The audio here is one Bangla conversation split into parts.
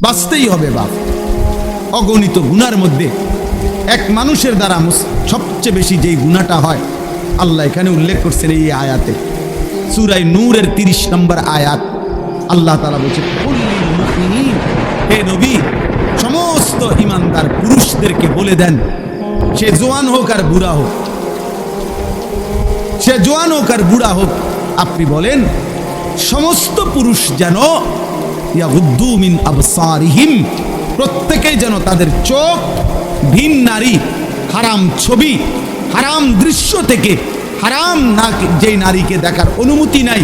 বাঁচতেই হবে বাপ। অগণিত গুনার মধ্যে এক মানুষের দ্বারা সবচেয়ে বেশি যেই গুনাহটা হয় আল্লাহ এখানে উল্লেখ করছেন এই আয়াতে, সূরা নূরের 30 নম্বর আয়াত। আল্লাহ তাআলা বলেছেন, হে নবী, সমস্ত ঈমানদার পুরুষদেরকে বলে দেন, সে জওয়ান হোক আর বুড়া হোক, সে জওয়ান হোক আর বুড়া হোক, আপনি বলেন সমস্ত পুরুষ যেন ইয়াগুদ্দু মিন আবসারিহিম, প্রত্যেকেই যেন তাদের চোখ ভিন নারী, হারাম ছবি, হারাম দৃশ্য থেকে, হারাম না যেই নারীকে দেখার অনুমতি নাই,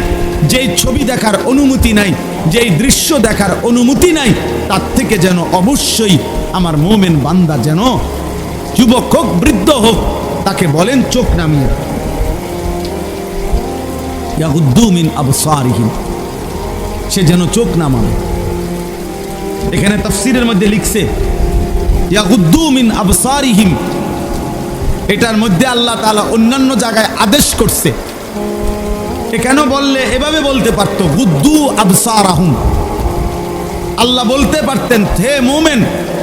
যেই ছবি দেখার অনুমতি নাই, যেই দৃশ্য দেখার অনুমতি নাই, তার থেকে যেন অবশ্যই আমার মুমিন বান্দা যেন যুবক হোক বৃদ্ধ হোক তাকে বলেন চোখ নামিয়ে ইয়াগুদ্দু মিন আবসারিহিম, সে যেন চোখ নামাবে। এখানে তাফসীরের মধ্যে লিখছে ইয়াগুদ্দু মিন আবসারিহিম, এটার মধ্যে আল্লাহ তাআলা অন্যান্য জায়গায় আদেশ করছে। কেন বললে এভাবে বলতে পারতো গুদ্দু আবসারাহুম, আল্লাহ বলতে পারতেন হে মুমিন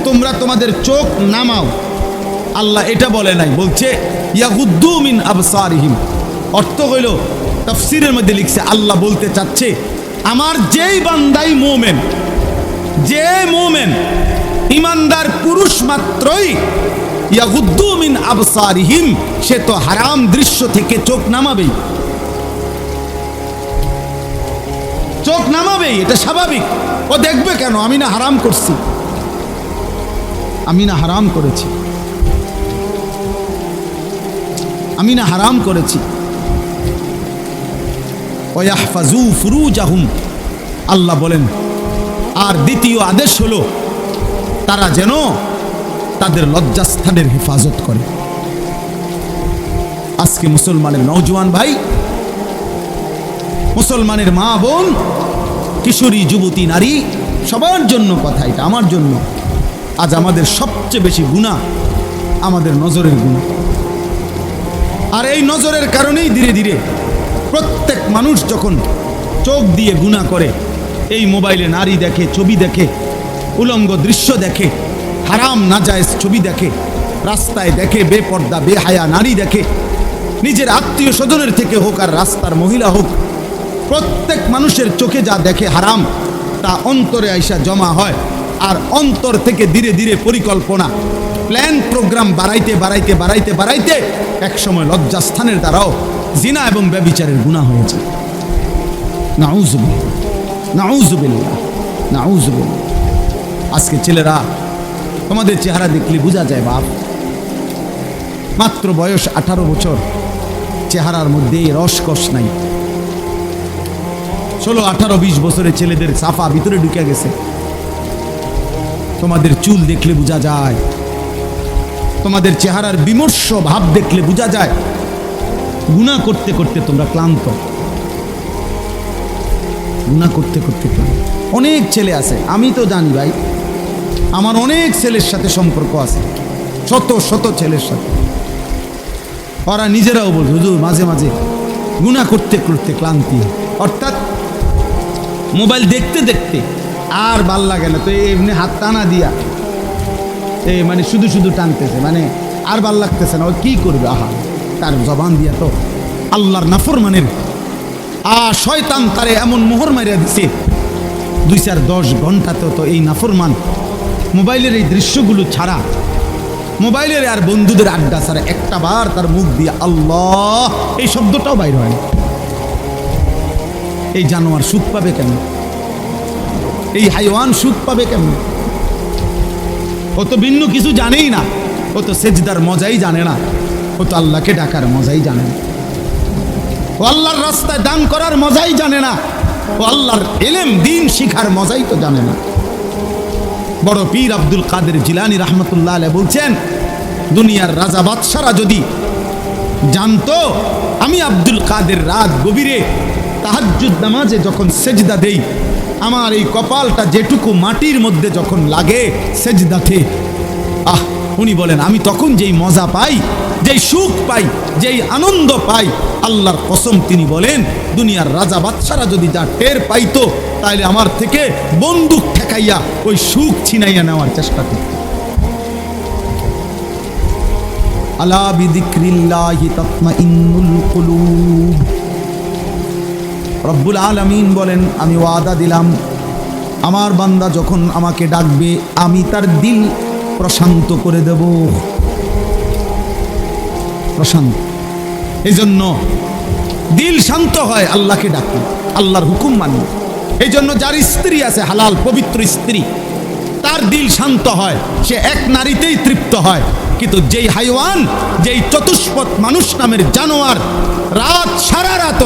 তোমরা তোমাদের চোখ নামাও, আল্লাহ এটা বলে নাই, বলছে ইয়াগুদ্দু মিন আবসারিহিম। অর্থ হইল তাফসীরের মধ্যে লিখছে আল্লাহ বলতে চাচ্ছে আমার যেই বান্দাই মুমিন, যে মুমিন ঈমানদার পুরুষ মাত্রই ইয়াগুদ্দু মিন আবসারিহিম, সে তো হারাম দৃশ্য থেকে চোখ নামাবেই, চোখ নামাবেই, এটা স্বাভাবিক। ও দেখবে কেন? আমি না হারাম করছি, আমি না হারাম করেছি, আমি না হারাম করেছি। ওয়াহফাজু ফুরুজাহুম, আল্লাহ বলেন আর দ্বিতীয় আদেশ হলো তারা যেন তাদের লজ্জাস্থানের হেফাজত করে। আজকে মুসলমানের নওজোয়ান ভাই, মুসলমানের মা বোন, কিশোরী যুবতী নারী, সবার জন্য কথা এটা, আমার জন্য। আজ আমাদের সবচেয়ে বেশি গুনাহ আমাদের নজরের গুনাহ, আর এই নজরের কারণেই ধীরে ধীরে প্রত্যেক মানুষ যখন চোখ দিয়ে গুনাহ করে, এই মোবাইলে নারী দেখে, ছবি দেখে, উলঙ্গ দৃশ্য দেখে, হারাম নাজায়েজ ছবি দেখে, রাস্তায় দেখে বেপর্দা বেহায়া নারী দেখে, নিজের আত্মীয় স্বজনের থেকে হোক আর রাস্তার মহিলা হোক, প্রত্যেক মানুষের চোখে যা দেখে হারাম তা অন্তরে আইসা জমা হয়, আর অন্তর থেকে ধীরে ধীরে পরিকল্পনা প্ল্যান প্রোগ্রাম বাড়াইতে বাড়াইতে বাড়াইতে বাড়াইতে একসময় লজ্জাস্থানের দ্বারাও জিনা এবং ব্যভিচারের গুনাহ হয়ে যায়। নাউযুবিল্লাহ, নাউযুবিল্লাহ, নাউযুবিল্লাহ। আজকে ছেলেরা তোমাদের চেহারা দেখলে বোঝা যায় বাপ, মাত্র বয়স 18 বছর, চেহারার মধ্যে রসকস নাই। 16, 18, 20 বছরের ছেলেদের সাফা ভিতরে ঢুকে গেছে। তোমাদের চুল দেখলে বোঝা যায়, তোমাদের চেহারার বিমর্ষ ভাব দেখলে বোঝা যায় গুনাহ করতে করতে তোমরা ক্লান্ত, গুনাহ করতে করতে ক্লান্ত। অনেক ছেলে আছে, আমি তো জানি ভাই, আমার অনেক ছেলের সাথে সম্পর্ক আছে, শত শত ছেলের সাথে। ওরা নিজেরাও বলছে হুজুর মাঝে মাঝে গুনাহ করতে করতে ক্লান্তি, অর্থাৎ মোবাইল দেখতে দেখতে আর ভাল লাগে না, তো এমনি হাত টানা দিয়া এই মানে শুধু শুধু টানতেছে, মানে আর ভাল লাগতেছে না, ও কি করবে? আহা, তার জবান দিয়া তো আল্লাহর নাফরমানের শয়তান তারে এমন মোহর মারিয়া দিছে, 2-4-10 ঘন্টাতেও তো এই নাফরমান মোবাইলের এই দৃশ্যগুলো ছাড়া, মোবাইলের আর বন্ধুদের আড্ডা ছাড়া একটা বার তার মুখ দিয়ে আল্লাহ এই শব্দটাও বাইর হয় না। এই জানোয়ার সুখ পাবে কেন? এই হাইওয়ান সুখ পাবে কেমন? ও তো ভিন্ন কিছু জানেই না, ও তো সেজদার মজাই জানে না, ও তো আল্লাহকে ডাকার মজাই জানে না, ও আল্লাহর রাস্তায় দান করার মজাই জানে না, ও আল্লাহর ইলম দ্বীন শিখার মজাই তো জানে না। বড় পীর আব্দুল কাদের জিলানী রাহমাতুল্লাহ আলাইহি বলছেন, দুনিয়ার রাজা বাদশারা যদি জানতো আমি আব্দুল কাদের রাত গভীরে তাহাজ্জুদ নামাজে যখন সেজদা দেই, আমার এই কপালটা যেটুকু মাটির মধ্যে যখন লাগে সেজদাতে, উনি বলেন আমি তখন যেই মজা পাই, যেই সুখ পাই, যেই আনন্দ পাই, আল্লাহর কসম তিনি বলেন দুনিয়ার রাজা বাদশারা যদি যা টের পাইতো তাইলে আমার থেকে বন্দুক ঠেকাইয়া ওই সুখ ছিনাইয়া নেওয়ার চেষ্টা করত। আলা বিযিকরিল্লাহি তাতমাইন্নুল কুলুব। রব্বুল আলামিন বলেন, আমি ওয়াদা দিলাম আমার বান্দা যখন আমাকে ডাকবে আমি তার দিল প্রশান্ত করে দেব। প্রশান্ত, এই জন্য দিল শান্ত হয় আল্লাহকে ডাকলে, আল্লাহর হুকুম মানলে। এই জন্য যার স্ত্রী আছে হালাল পবিত্র স্ত্রী, তার দিল শান্ত হয়, সে এক নারীতেই তৃপ্ত হয়। কিন্তু যেই হাইওয়ান, যেই চতুষ্পদ মানুষ নামের জানোয়ার রাত সারা রাত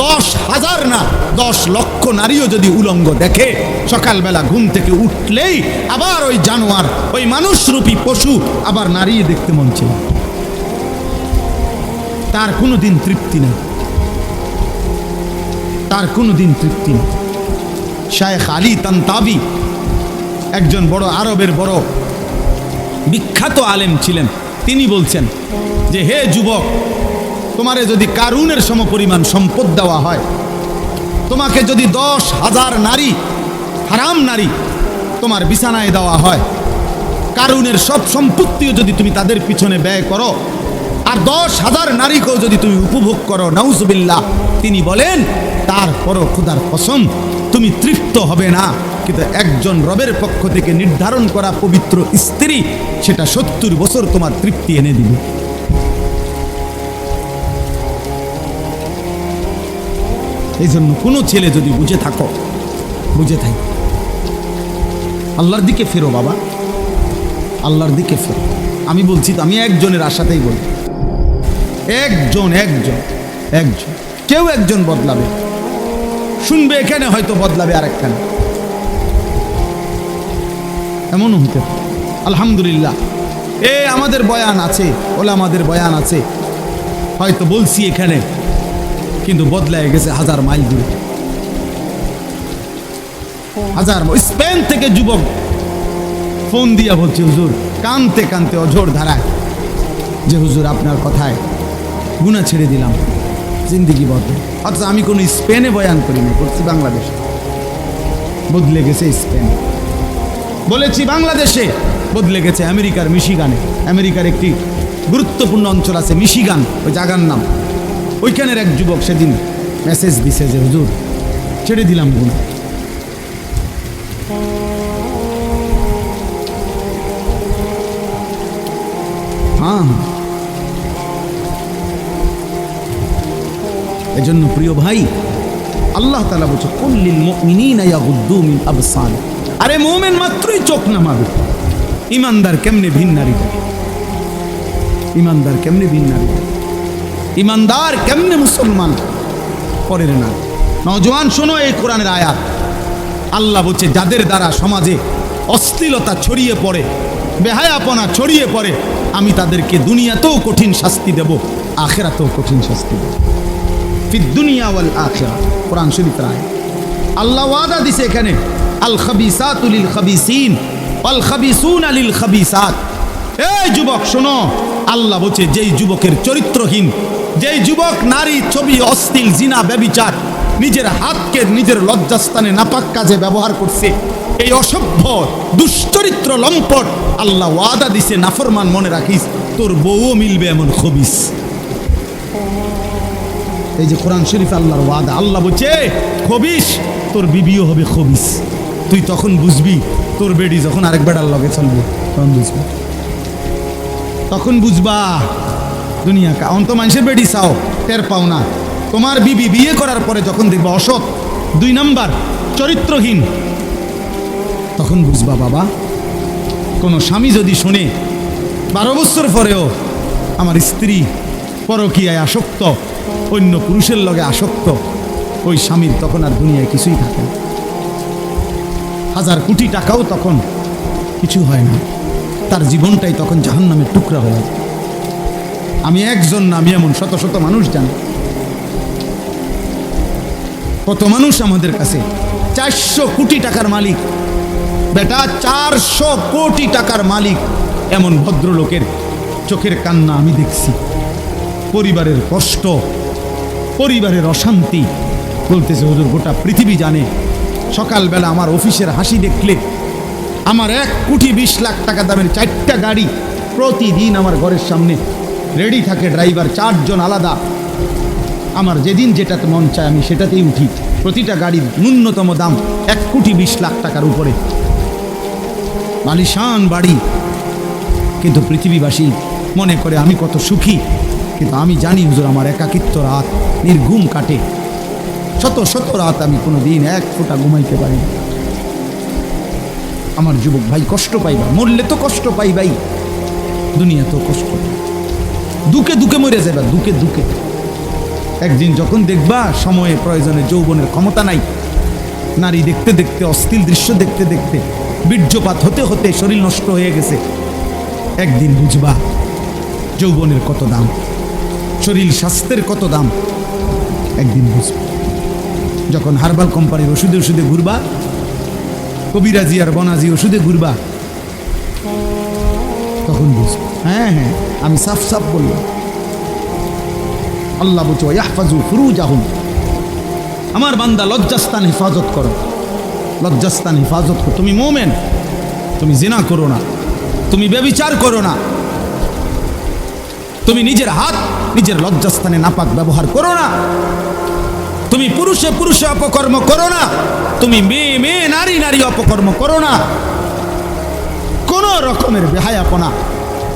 10,000 না 10 লক্ষ নারীও যদি উলঙ্গ দেখে, সকালবেলা ঘুম থেকে উঠলেই আবার ওই জানোয়ার, ওই মানুষরূপী পশু আবার নারী দেখতে মন চায়, তার কোনো দিন তৃপ্তি নেই, তার কোনো দিন তৃপ্তি নেই। শায়েখ আলী তানতাবি একজন বড় আরবের বড় বিখ্যাত আলেম ছিলেন। তিনি বলছেন যে, হে যুবক, তোমারে যদি কারুনের সমপরিমাণ সম্পদ দেওয়া হয়, তোমাকে যদি 10,000 নারী, হারাম নারী তোমার বিছানায় দেওয়া হয়, কারুনের সব সম্পত্তিও যদি তুমি তাদের পিছনে ব্যয় করো, আর 10,000 নারীকেও যদি তুমি উপভোগ করো, নাউজুবিল্লাহ, তিনি বলেন তারপরও খোদার কসম তুমি তৃপ্ত হবে না। কিন্তু একজন রবের পক্ষ থেকে নির্ধারণ করা পবিত্র স্ত্রী, সেটা 70 বছর তোমার তৃপ্তি এনে দিবে। এই জন্য কোনো ছেলে যদি বুঝে থাকো, বুঝে থাকো, আল্লাহর দিকে ফেরো বাবা, আল্লাহর দিকে ফেরো। আমি বলছি তো, আমি একজনের আশাতেই বলি, একজন কেউ একজন বদলাবে, শুনবে এখানে হয়তো বদলাবে আরেকখানে, এমনও হতে পারে। আলহামদুলিল্লাহ, আমাদের বয়ান আছে, ওলামাদের বয়ান আছে, হয়তো বলছি এখানে, কিন্তু বদলায় গেছে 1000 মাইল দূরে, 1000 মাইল। স্পেন থেকে যুবক ফোন দিয়া বলছে, হুজুর, কানতে কানতে অঝোর ধারায়, যে হুজুর আপনার কথায় গুনাহ ছেড়ে দিলাম, জিন্দিগি বদলে। অথচ আমি কোনো স্পেনে বয়ান করিনি, করছি বাংলাদেশে। বদলে গেছে স্পেন, বলেছি বাংলাদেশে, বদলে গেছে আমেরিকার মিশিগানে। আমেরিকার একটি গুরুত্বপূর্ণ অঞ্চল আছে মিশিগান, ওই জায়গার নাম। ওইখানের এক যুবক সেদিন মেসেজ দিছে যে হুজুর ছেড়ে দিলাম গুনাহ। হ্যাঁ, এজন্য প্রিয় ভাই, আল্লাহ তাআলা বলছে, কুল্লিল মুমিনিনা ইয়াগুদ্দু মিন আবসারিহিম। আরে মুমিন মাত্রই চোখ নামাবে। ইমানদার কেমনে ভিন নারী দেখে? ইমানদার কেমনে ভিন নারী দেখে? ইমানদার কেমনে মুসলমান পরের না? নওজোয়ান শোনো এই কোরআনের আয়াত। আল্লাহ বলছে, যাদের দ্বারা সমাজে অশ্লীলতা ছড়িয়ে পড়ে, বেহায়াপনা ছড়িয়ে পড়ে, আমি তাদেরকে দুনিয়াতেও কঠিন শাস্তি দেব, আখিরাতেও কঠিন শাস্তি দেব। ফিদ দুনিয়া ওয়াল আখিরা, কোরআন শরীফের আয়াত। আল্লাহ ওয়াদা দিছে এখানে, আল খাবিসাতু লিল খাবিসিন ওয়াল খাবিসুনা লিল খাবিসাত। এই যুবক শোনো, আল্লাহ বলছে, যেই যুবকের চরিত্রহীন, যেই যুবক নারী, ছবি, অশ্লীল, জিনা, ব্যভিচার, নিজের হাতকে নিজের লজ্জাস্থানে নাপাক কাজে ব্যবহার করছে, এই অসভ্য দুশ্চরিত্র লম্পট, আল্লাহ ওয়াদা দিছে, নাফরমান, মনে রাখিস তোর বউও মিলবে এমন খবিস। এই যে কোরআন শরীফ আল্লাহর ওয়াদা। আল্লাহ বলছে, খবিস, তোর বিবিও হবে খবিস। তুই তখন বুঝবি, তোর বেডি যখন আরেক বেড়ার লগে চলবে, তখন বুঝবি, তখন বুঝবা দুনিয়া কা। অন্ত মানুষের বেডি চাও, টের পাও না। তোমার বিবি বিয়ে করার পরে যখন দেখবা অসৎ, 2 নাম্বার, চরিত্রহীন, তখন বুঝবা বাবা, কোনো স্বামী যদি শোনে 12 বছর পরেও আমার স্ত্রী পরকীয়ায় আসক্ত, অন্য পুরুষের লগে আসক্ত, ওই স্বামীর তখন আর দুনিয়ায় কিছুই থাকে না। 1000 কোটি টাকাও তখন কিছু হয় না, তার জীবনটাই তখন জাহান্নামের টুকরা হয়ে যায়। আমি একজন না, আমি এমন শত শত মানুষ জানি। কত মানুষ আমাদের কাছে 400 কোটি টাকার মালিক, বেটা 400 কোটি টাকার মালিক, এমন ভদ্রলোকের চোখের কান্না আমি দেখছি। পরিবারের কষ্ট, পরিবারের অশান্তি, বলতেছে হুজুর গোটা পৃথিবী জানে সকালবেলা আমার অফিসের হাসি দেখলে, আমার 1,20,00,000 টাকা দামের 4টা গাড়ি প্রতিদিন আমার ঘরের সামনে রেডি থাকে, ড্রাইভার 4 জন আলাদা। আমার যেদিন যেটাতে মন চায় আমি সেটাতেই উঠি। প্রতিটা গাড়ির ন্যূনতম দাম 1,20,00,000 টাকার উপরে, আলিশান বাড়ি। কিন্তু পৃথিবীবাসী মনে করে আমি কত সুখী, কিন্তু আমি জানি হুজুর আমার একাকিত্ব রাত নির্ঘুম কাটে। শত শত রাত আমি কোনো দিন 1 ফোঁটা ঘুমাইতে পারি না। আমার যুবক ভাই কষ্ট পাইবা, মরলে তো কষ্ট পাইবাই, দুনিয়া তো কষ্ট, দুঃখে দুঃখে মরে যাবা, দুঃখে দুঃখে। একদিন যখন দেখবা সময়ে প্রয়োজনে যৌবনের ক্ষমতা নাই, নারী দেখতে দেখতে, অশ্লীল দৃশ্য দেখতে দেখতে, বীর্যপাত হতে হতে শরীর নষ্ট হয়ে গেছে, একদিন বুঝবা যৌবনের কত দাম, শরীর স্বাস্থ্যের কত দাম, একদিন বুঝবা। যখন হার্বাল কোম্পানির ওষুধে ওষুধে ঘুরবা, কবিরাজি আর বনাজি ওষুধে ঘুরবা, তখন বুঝবা। হ্যাঁ হ্যাঁ, আমি সাফ সাফ বললাম। আল্লাহ বলছে ইয়াহফাজু ফুরুজাহুম, আমার বান্দা লজ্জাস্থান হেফাজত করো, লজ্জাস্থান হেফাজত করো। তুমি মোমেন, তুমি জিনা করো না, তুমি ব্যভিচার করো না, তুমি নিজের হাত নিজের লজ্জাস্থানে নাপাক ব্যবহার করো না, তুমি পুরুষে পুরুষে অপকর্ম করো না, তুমি মেয়ে মেয়ে নারী নারী অপকর্ম করো না, কোন রকমের বেহায়াপনা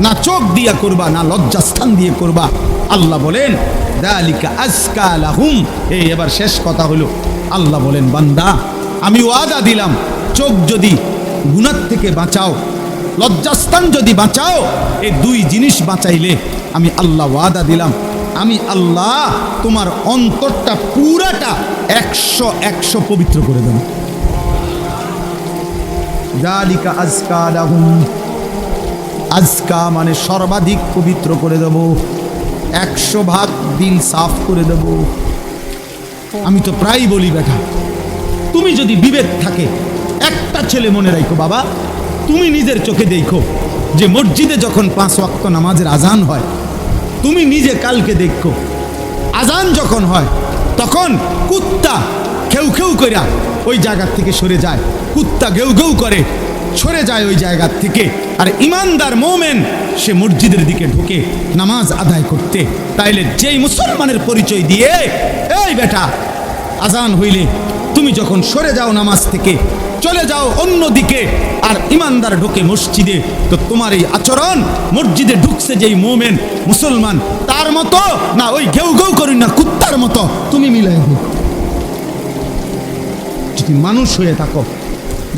না চোখ দিয়া করবা, না লজ্জাস্থান দিয়ে করবা। আল্লাহ বলেন যালিকা আজকা লাহুম। এই এবার শেষ কথা হলো, আল্লাহ বলেন বান্দা আমি ওয়াদা দিলাম, চোখ যদি গুনাহ থেকে বাঁচাও, লজ্জাস্থান যদি বাঁচাও, এই 2 জিনিস বাঁচাইলে আমি আল্লাহ ওয়াদা দিলাম, আমি আল্লাহ তোমার অন্তরটা পুরাটা 100 পবিত্র করে দেব। যালিকা আজকা লাহুম, আজকা মানে সর্বাধিক পবিত্র করে দেব, 100 দিল সাফ করে দেব। আমি তো প্রায় বলি বেটা, তুমি যদি বিবেক থাকে, একটা ছেলে মনে রাখো বাবা, তুমি নিজের চোখে দেখো যে মসজিদে যখন 5 ওয়াক্ত নামাজের আজান হয়, তুমি নিজে কালকে দেখো আজান যখন হয় তখন কুত্তা খেউ খেউ করে ওই জায়গার থেকে সরে যায়, কুত্তা গেউ গেউ করে সরে যায় ওই জায়গার থেকে, আর ইমানদার মোমেন সে মসজিদের দিকে ঢুকে নামাজ আদায় করতে। তাইলে যেই মুসলমানের পরিচয় দিয়ে, এই বেটা আজান হইলে তুমি যখন সরে যাও নামাজ থেকে, চলে যাও অন্য দিকে, আর ইমানদার ঢোকে মসজিদে, তো তোমার এই আচরণ মসজিদে ঢুকছে যেই মোমেন মুসলমান তার মতো না, ওই ঘেউ ঘেউ করি না কুত্তার মতো তুমি মিলাই হোক। যদি মানুষ হয়ে থাকো,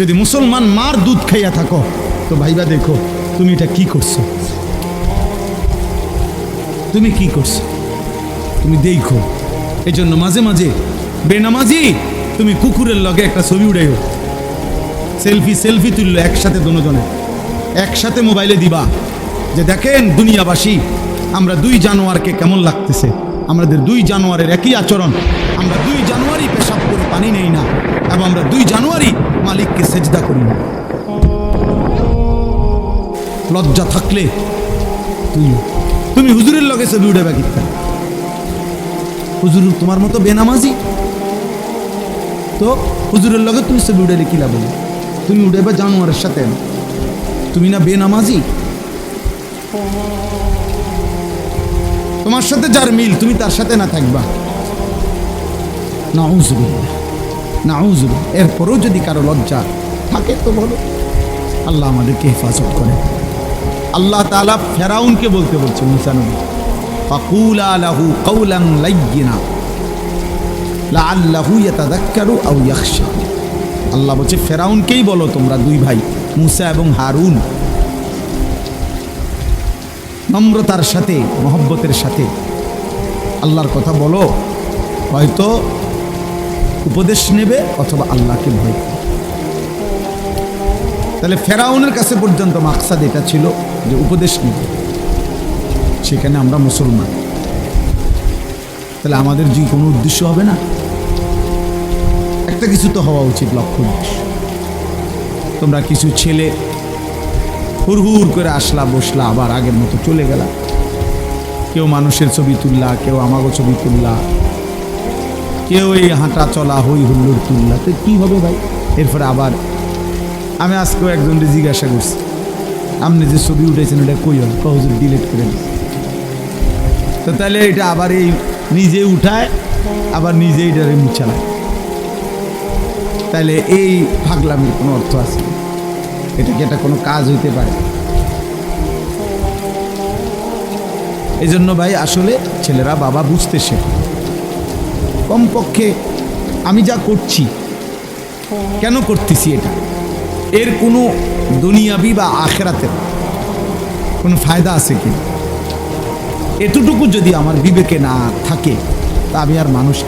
যদি মুসলমান মার দুধ খাইয়া থাকো, তো ভাইবা দেখো তুমি এটা কি করছো, তুমি কি করছো, তুমি দেখো। এই জন্য মাঝে মাঝে বেনামাজি তুমি কুকুরের লগে একটা ছবি উড়াইও, সেলফি তুললো একসাথে, দুজনে একসাথে মোবাইলে দিবা যে দেখেন দুনিয়াবাসী আমরা 2 জানুয়ারকে কেমন লাগতেছে, আমাদের 2 জানুয়ারের একই আচরণ, আমরা 2 জানুয়ারি পেশাব করে পানি নেই না, এবং আমরা 2 জানুয়ারি মালিককে সেজদা করি না। লজ্জা থাকলে তুমি হুজুরের লগে ছবি উঠাবে কিতা, হুজুর তোমার মতো বেনামাজি, তো হুজুরের লগে তুমি ছবি উঠাইলে কি লাভ? তুমি উঠাইবা জানোয়ারের সাথে, তুমি না বেনামাজি? তোমার সাথে যার মিল তুমি তার সাথে না থাকবা, নাউজুবিল্লাহ নাউজুবিল্লাহ। এরপরেও যদি কারো লজ্জা থাকে তো বলো, আল্লাহ আমাদেরকে হেফাজত করে। আল্লাহ তাআলা ফেরাউনকে বলতে বলছে, মুসা নবী, ফাকুলা লাহু কাওলান লাইয়িনা লাআল্লাহু ইয়াতাযাক্কারু আও ইয়াখশা। আল্লাহ বলছে ফেরাউনকেই বলো তোমরা 2 ভাই মুসা এবং হারুন, নম্রতার সাথে মহব্বতের সাথে আল্লাহর কথা বলো, হয়তো উপদেশ নেবে অথবা আল্লাহকে ভয় করবে। তাহলে ফেরাউনের কাছে পর্যন্ত মাকসাদ এটা ছিল যে উপদেশ নেবে, সেখানে আমরা মুসলমান, তাহলে আমাদের যে কোনো উদ্দেশ্য হবে না, একটা কিছু তো হওয়া উচিত লক্ষ্য উদ্দেশ্য। তোমরা কিছু ছেলে হুড় করে আসলা, বসলা, আবার আগের মতো চলে গেলা, কেউ মানুষের ছবি তুললা, কেউ আমাগো ছবি তুললা, কেউ এই হাঁটা চলা হই হুল্লোড় তুল্লা, তো কী হবে ভাই? এরপরে আবার আমি আজকেও একজনকে জিজ্ঞাসা করছি, আপনি যে ছবি উঠেছেন ওটা কই হল? হুজুর ডিলিট করে দিন। তো তাহলে এটা আবার এই নিজে উঠায় আবার নিজেই এটারে মুছালায়, তাহলে এই পাগলামির কোনো অর্থ আছে? এটা কি এটা কোনো কাজ হইতে পারে? এই জন্য ভাই আসলে ছেলেরা বাবা বুঝতে শেখে। কমপক্ষে আমি যা করছি কেন করতেছি, এটা এর কোনো দুনিয়াবি বা আখেরাতের কোনো ফায়দা আছে কি? এতটুকু যদি আমার বিবেকে না থাকে তা আমি আর মানুষ।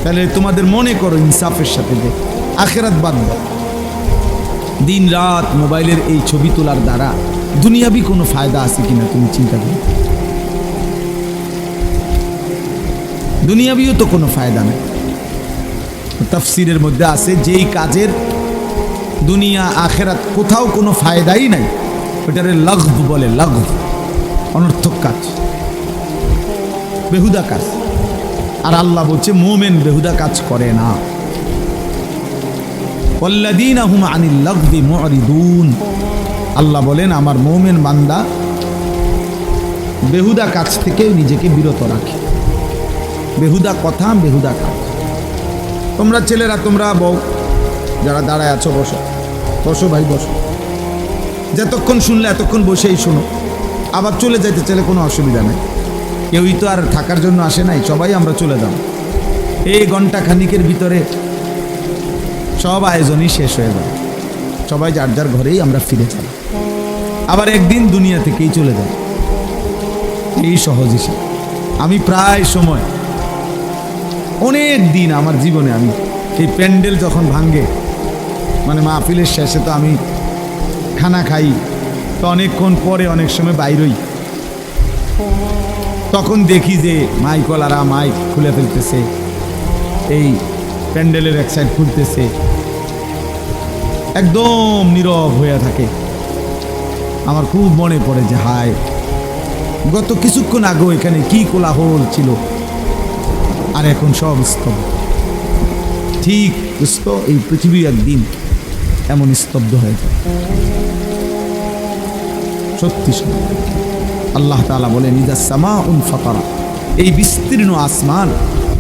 তাহলে তোমাদের মনে করো ইনসাফের সাথে যে আখেরাত বাদ দাও, দিন রাত মোবাইলের এই ছবি তোলার দ্বারা দুনিয়াবি কোনো ফায়দা আছে কিনা তুমি চিন্তা করো। দুনিয়াবিও তো কোনো ফায়দা নেই। তাফসিরের মধ্যে আছে যেই কাজের দুনিয়া আখেরাত কোথাও কোনো ফায়দাই নাই ওটারে লাগব বলে, লাগব অনর্থক কাজ, বেহুদা কাজ। আর আল্লাহ বলছে মোমেন বেহুদা কাজ করে না। ওয়াল্লাযীনা হুম আনিল লাগবি মুরিদুন, আল্লাহ বলেন আমার মোমেন বান্দা বেহুদা কাজ থেকে নিজেকে বিরত রাখে। বেহুদা কথা, বেহুদা কাজ। তোমরা ছেলেরা, তোমরা বউ যারা দাঁড়ায় আছো, বসো বসো ভাই বসো। যতক্ষণ শুনলে এতক্ষণ বসেই শোনো, আবার চলে যাইতে চাইলে কোনো অসুবিধা নেই। কেউই তো আর থাকার জন্য আসে নাই, সবাই আমরা চলে যাব। এই ঘন্টা খানিকের ভিতরে সব আয়োজনই শেষ হয়ে যাবে, সবাই যার যার ঘরেই আমরা ফিরে যাব। আবার একদিন দুনিয়া থেকেই চলে যাব, এই সহজ হিসাব। আমি প্রায় সময় অনেক দিন আমার জীবনে আমি এই প্যান্ডেল যখন ভাঙ্গে, মানে মাহফিলের শেষে তো আমি খানা খাই, তো অনেকক্ষণ পরে অনেক সময় বাইরই, তখন দেখি যে মাইকওয়ালারা মাইক খুলে ফেলতেছে, এই প্যান্ডেলের এক সাইড খুলতেছে, একদম নীরব হয়ে থাকে। আমার খুব মনে পড়ে যে হায়, গত কিছুক্ষণ আগেও এখানে কি কোলাহল ছিল, আর এখন সব স্তব্ধ। ঠিক বুঝতো এই পৃথিবী একদিন এমন স্তব্ধ হয়ে যায়। সত্যি আল্লাহ তাআলা বলেন ইযা সামাউন ফাতারা, এই বিস্তীর্ণ আসমান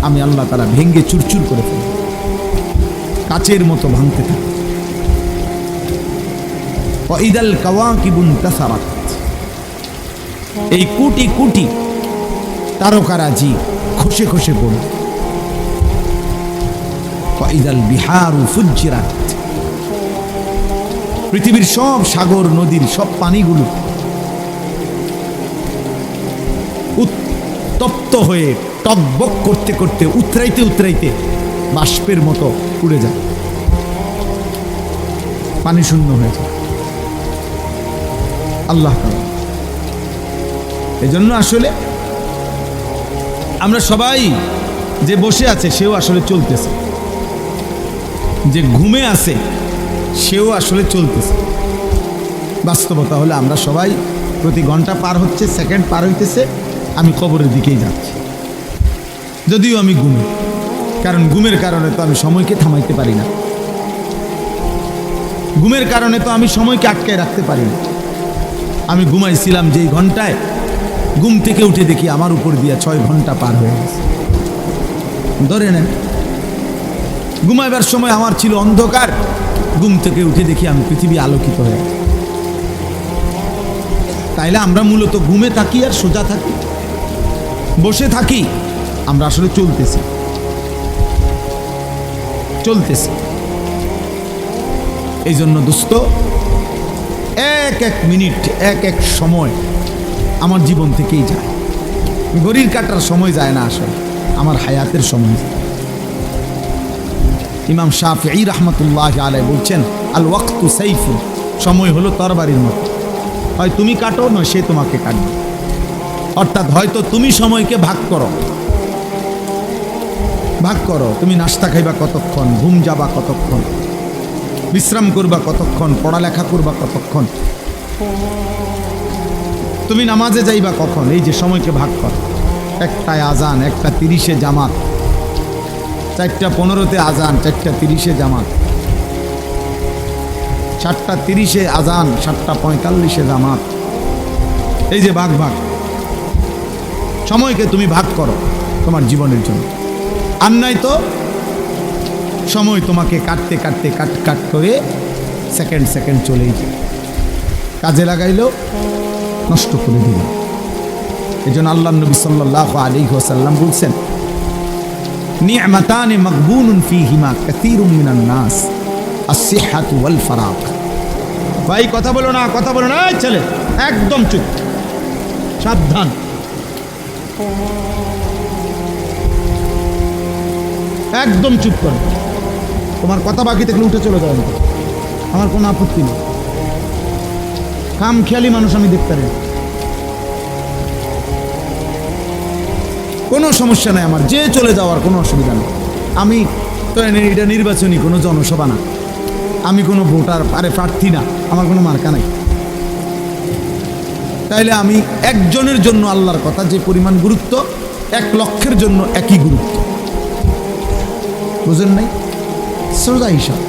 আমি আল্লাহ তাআলা ভেঙ্গে চুরচুর করে ফেলি, কাচের মতো ভাঙতে থাকে। ওয়া ইদাল কাওয়াকিবুন তাসারাত, এই কোটি কোটি তারকারাজি খসে খসে পড়ে। ওয়া ইদাল বিহারু ফুজ্জিরাত, পৃথিবীর সব সাগর নদীর সব পানিগুলো উত্তপ্ত হয়ে টকবক করতে করতে উতরাইতে উতরাইতে বাষ্পের মতো উড়ে যায়, পানি শূন্য হয়ে যায়। আল্লাহ তাআলা এই জন্য আসলে আমরা সবাই, যে বসে আছে সেও আসলে চলতেছে, যে ঘুমে আছে সেও আসলে চলতেছে। বাস্তবতা হলে আমরা সবাই প্রতি ঘন্টা পার হচ্ছে, সেকেন্ড পার হইতেছে, আমি কবরের দিকেই যাচ্ছি, যদিও আমি ঘুমে। কারণ ঘুমের কারণে তো আমি সময়কে থামাইতে পারি না, ঘুমের কারণে তো আমি সময়কে আটকায় রাখতে পারি না। আমি ঘুমাইছিলাম যেই ঘন্টায়, ঘুম থেকে উঠে দেখি আমার উপর দিয়ে 6 ঘন্টা পার হয়ে গেছে। ধরে নেন ঘুমাইবার সময় আমার ছিল অন্ধকার, ঘুম থেকে উঠে দেখি আমি পৃথিবী আলোকিত হয়ে গেছে। তাইলে আমরা মূলত ঘুমে থাকি আর সোজা থাকি, বসে থাকি, আমরা আসলে চলতেছি চলতেছি। এই জন্য দোস্ত, এক এক মিনিট, এক এক সময় আমার জীবন থেকেই যায়। ঘড়ির কাটার সময় যায় না, আসলে আমার হায়াতের সময় যায়। ইমাম শাফিঈ রাহমাতুল্লাহ আলাইহি বলছেন আল ওয়াক্তু সাইফুন, সময় হলো তরবারির মতো, হয় তুমি কাটো নয় সে তোমাকে কাটবে। অর্থাৎ হয়তো তুমি সময়কে ভাগ করো, তুমি নাস্তা খাইবা কতক্ষণ, ঘুম যাবা কতক্ষণ, বিশ্রাম করবা কতক্ষণ, পড়ালেখা করবা কতক্ষণ, তুমি নামাজে যাইবা কখন, এই যে সময়কে ভাগ করো। একটায় আজান, 1:30 জামাত, 4:15 আজান, 4:30 জামাত, 7:30 আজান, 7:45 জামাত। এই যে ভাগ ভাগ সময়কে তুমি ভাগ করো তোমার জীবনের জন্য। আর নাই তো সময় তোমাকে কাটতে কাটতে কাট করে সেকেন্ড সেকেন্ড চলেই যায়, কাজে লাগাইলেও নষ্ট করে দিল। এই জন্য আল্লাহ নবী সাল্লাল্লাহু আলাইহি ওয়াসাল্লাম বলছেন, নি'মাতানি মাগবুনুন ফীহিমা কাসীরুম মিনান নাস, আস-সিহহাতু ওয়াল ফারাগ। ভাই কথা বলো না, কথা বলো না, এই ছেলে একদম চুপ, সাবধান। একদম চুপ করো, তোমার কথা বাকি থাকলে উঠে চলে যাবে, আমার কোনো আপত্তি নেই। কাম খেয়ালি মানুষ আমি দেখতে পারি, কোনো সমস্যা নাই আমার, যে চলে যাওয়ার কোনো অসুবিধা নেই। আমি তো এটা নির্বাচনী কোনো জনসভা না, আমি কোনো ভোটার প্রার্থী না, আমার কোনো মার্কা নাই। তাইলে আমি একজনের জন্য আল্লাহর কথা যে পরিমাণ গুরুত্ব, 1 লক্ষের জন্য একই গুরুত্ব, বুঝেন নাই? সোজা হিসাব।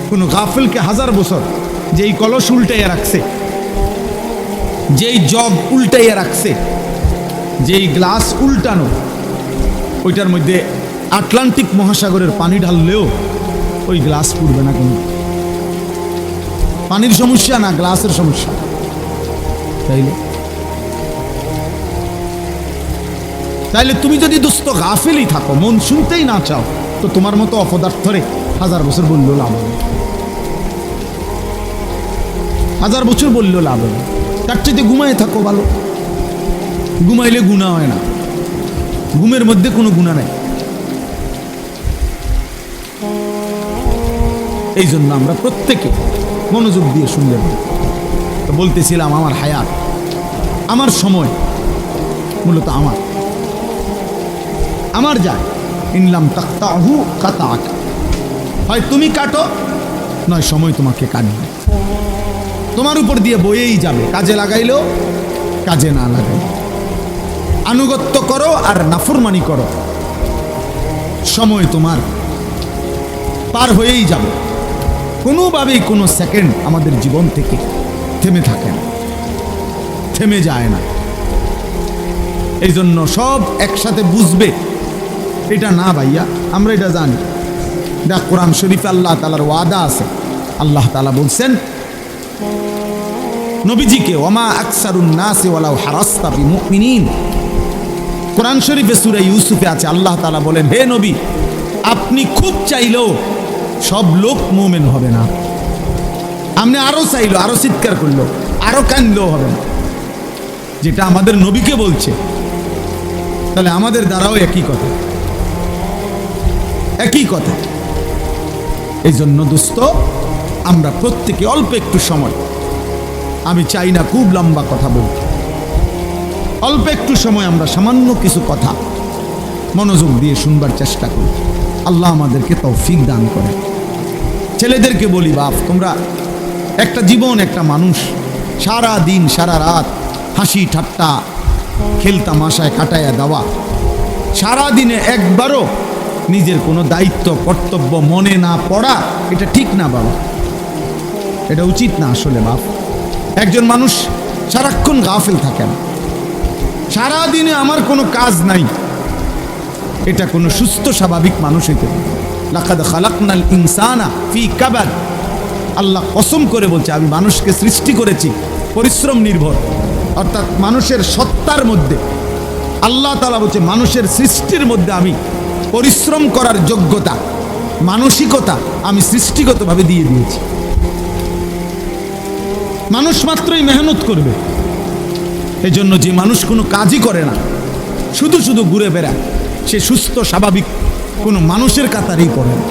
কোনো গাফিলকে 1000 বছর যেই কলস উল্টাইয়া রাখছে, যেই জগ উল্টাইয়া রাখছে, যেই গ্লাস উল্টানো, ওইটার মধ্যে আটলান্টিক মহাসাগরের পানি ঢাললেও ওই গ্লাস পুড়বে না। কোনো পানির সমস্যা না, গ্লাসের সমস্যা। তাইলে তুমি যদি দোস্ত গাফিলই থাকো, মন শুনতেই না চাও, তো তোমার মতো অপদার্থরে 1000 বছর বললেও লাভ হবে, 1000 বছর বললেও লাভ হবে। তার চাইতে ঘুমায় থাকো ভালো, ঘুমাইলে গুনাহ হয় না, ঘুমের মধ্যে কোনো গুনাহ নাই। এই জন্য আমরা প্রত্যেকে মনোযোগ দিয়ে শুনলে, তো বলতেছিলাম আমার হায়াত, আমার সময় মূলত আমার যায়। ইনলাম তাকতাহু কাতাক, হয় তুমি কাটো, নয় সময় তোমাকে কাটবে, তোমার উপর দিয়ে বয়েই যাবে, কাজে লাগাইলেও কাজে না লাগাইলেও। আনুগত্য করো আর নাফরমানি করো, সময় তোমার পার হয়েই যাবে। কোনোভাবেই কোনো সেকেন্ড আমাদের জীবন থেকে থেমে থাকে না, থেমে যায় না। এই জন্য সব একসাথে বুঝবে এটা না ভাইয়া, আমরা এটা জানি। দেখ কোরআন শরীফে আল্লাহ তাআলার ওয়াদা আছে, আল্লাহ তাআলা বলছেন নবীজিকে, ওমা আকসারুন নাসি ওয়ালাউ হারাসতা বিমুমিনিন। কোরআন শরীফে সূরা ইউসুফে আছে, আল্লাহ তাআলা বলেন, হে নবী, আপনি খুব চাইলেও সব লোক মুমিন হবে না। আপনি আরো চাইলো, আরো চিৎকার করলো, আরো কান্দলেও হবে না। যেটা আমাদের নবীকে বলছে, তাহলে আমাদের দ্বারাও একই কথা, একই কথা। এই জন্য দোস্ত, আমরা প্রত্যেকে অল্প একটু সময়, আমি চাই না খুব লম্বা কথা বলতে, অল্প একটু সময় আমরা সামান্য কিছু কথা মনোযোগ দিয়ে শুনবার চেষ্টা করি। আল্লাহ আমাদেরকে তৌফিক দান করে। ছেলেদেরকে বলি, বাপ, তোমরা একটা জীবন, একটা মানুষ, সারা দিন সারা রাত হাসি ঠাট্টা খেলতামাশায় কাটাইয়া দেওয়া, সারাদিনে একবারও নিজের কোনো দায়িত্ব কর্তব্য মনে না পড়া, এটা ঠিক না বাবা, এটা উচিত না আসলে। বাপ, একজন মানুষ সারাক্ষণ গাফিল থাকেন, সারাদিনে আমার কোনো কাজ নাই, এটা কোনো সুস্থ স্বাভাবিক মানুষ হইতে পারে। লাকাদ খালাকনাল ইনসানা ফি কাবাদ, আল্লাহ কসম করে বলছে, আমি মানুষকে সৃষ্টি করেছি পরিশ্রম নির্ভর, অর্থাৎ মানুষের সত্তার মধ্যে আল্লাহ তাআলা বলছে, মানুষের সৃষ্টির মধ্যে আমি পরিশ্রম করার যোগ্যতা, মানসিকতা আমি সৃষ্টিগতভাবে দিয়ে দিয়েছি। মানুষ মাত্রই মেহনত করবে। এই জন্য যে মানুষ কোনো কাজই করে না, শুধু শুধু ঘুরে বেড়ায়, সে সুস্থ স্বাভাবিক কোনো মানুষের কাতারেই পড়ে না,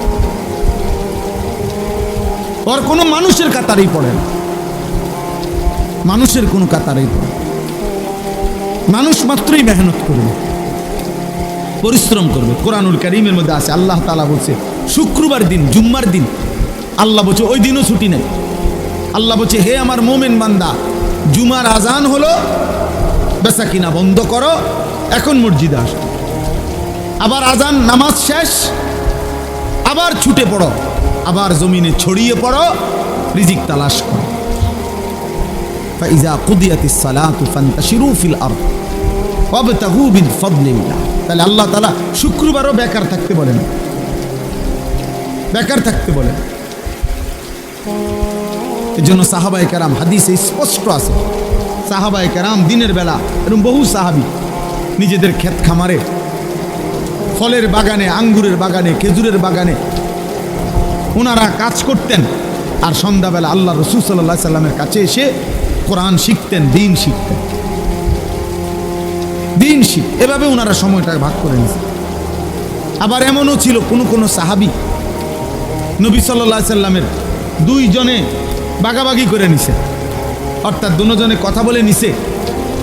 ওর কোনো মানুষের কাতারেই পড়ে না, মানুষের কোনো কাতারেই পড়ে। মানুষ মাত্রই মেহনত করবে, পরিশ্রম করবে। কোরআনুল কারীমের মধ্যে আছে, আল্লাহ তাআলা বলছে শুক্রবার দিন, জুম্মার দিন, আল্লাহ বলছে ওই দিনও ছুটি নেই। আল্লাহ বলছে, হে আমার মোমেন বান্দা, জুমার আজান হলো, বেচা কিনা বন্ধ করো, এখন মসজিদে আসো, আবার আজান নামাজ শেষ, আবার ছুটে পড়ো, আবার জমিনে ছড়িয়ে পড়ো, রিজিক তালাশ করো। ফাইজা কুদিয়াতিস সালাতু ফান্তাশিরু ফিল আরদ ওয়াবতাগু মিন ফাদলিল্লাহ। তাহলে আল্লাহ তাআলা শুক্রবারও বেকার থাকতে বলেন, বেকার থাকতে বলেন। এজন্য সাহাবায়ে কেরাম, হাদিসে স্পষ্ট আছে, সাহাবায়ে কেরাম দিনের বেলা, এরকম বহু সাহাবী নিজেদের ক্ষেত খামারে, ফলের বাগানে, আঙ্গুরের বাগানে, খেজুরের বাগানে ওনারা কাজ করতেন, আর সন্ধ্যাবেলা আল্লাহ রাসূল সাল্লাল্লাহু আলাইহি সাল্লামের কাছে এসে কোরআন শিখতেন, দিন শিখতেন, দিন শিখ। এভাবে ওনারা সময়টা ভাগ করে নিয়েছে। আবার এমনও ছিল কোনো সাহাবী নবী সাল্লাল্লাহু আলাইহি সাল্লামের দুইজনে বাগাবাগি করে নিছে, অর্থাৎ দুজনে কথা বলে নিছে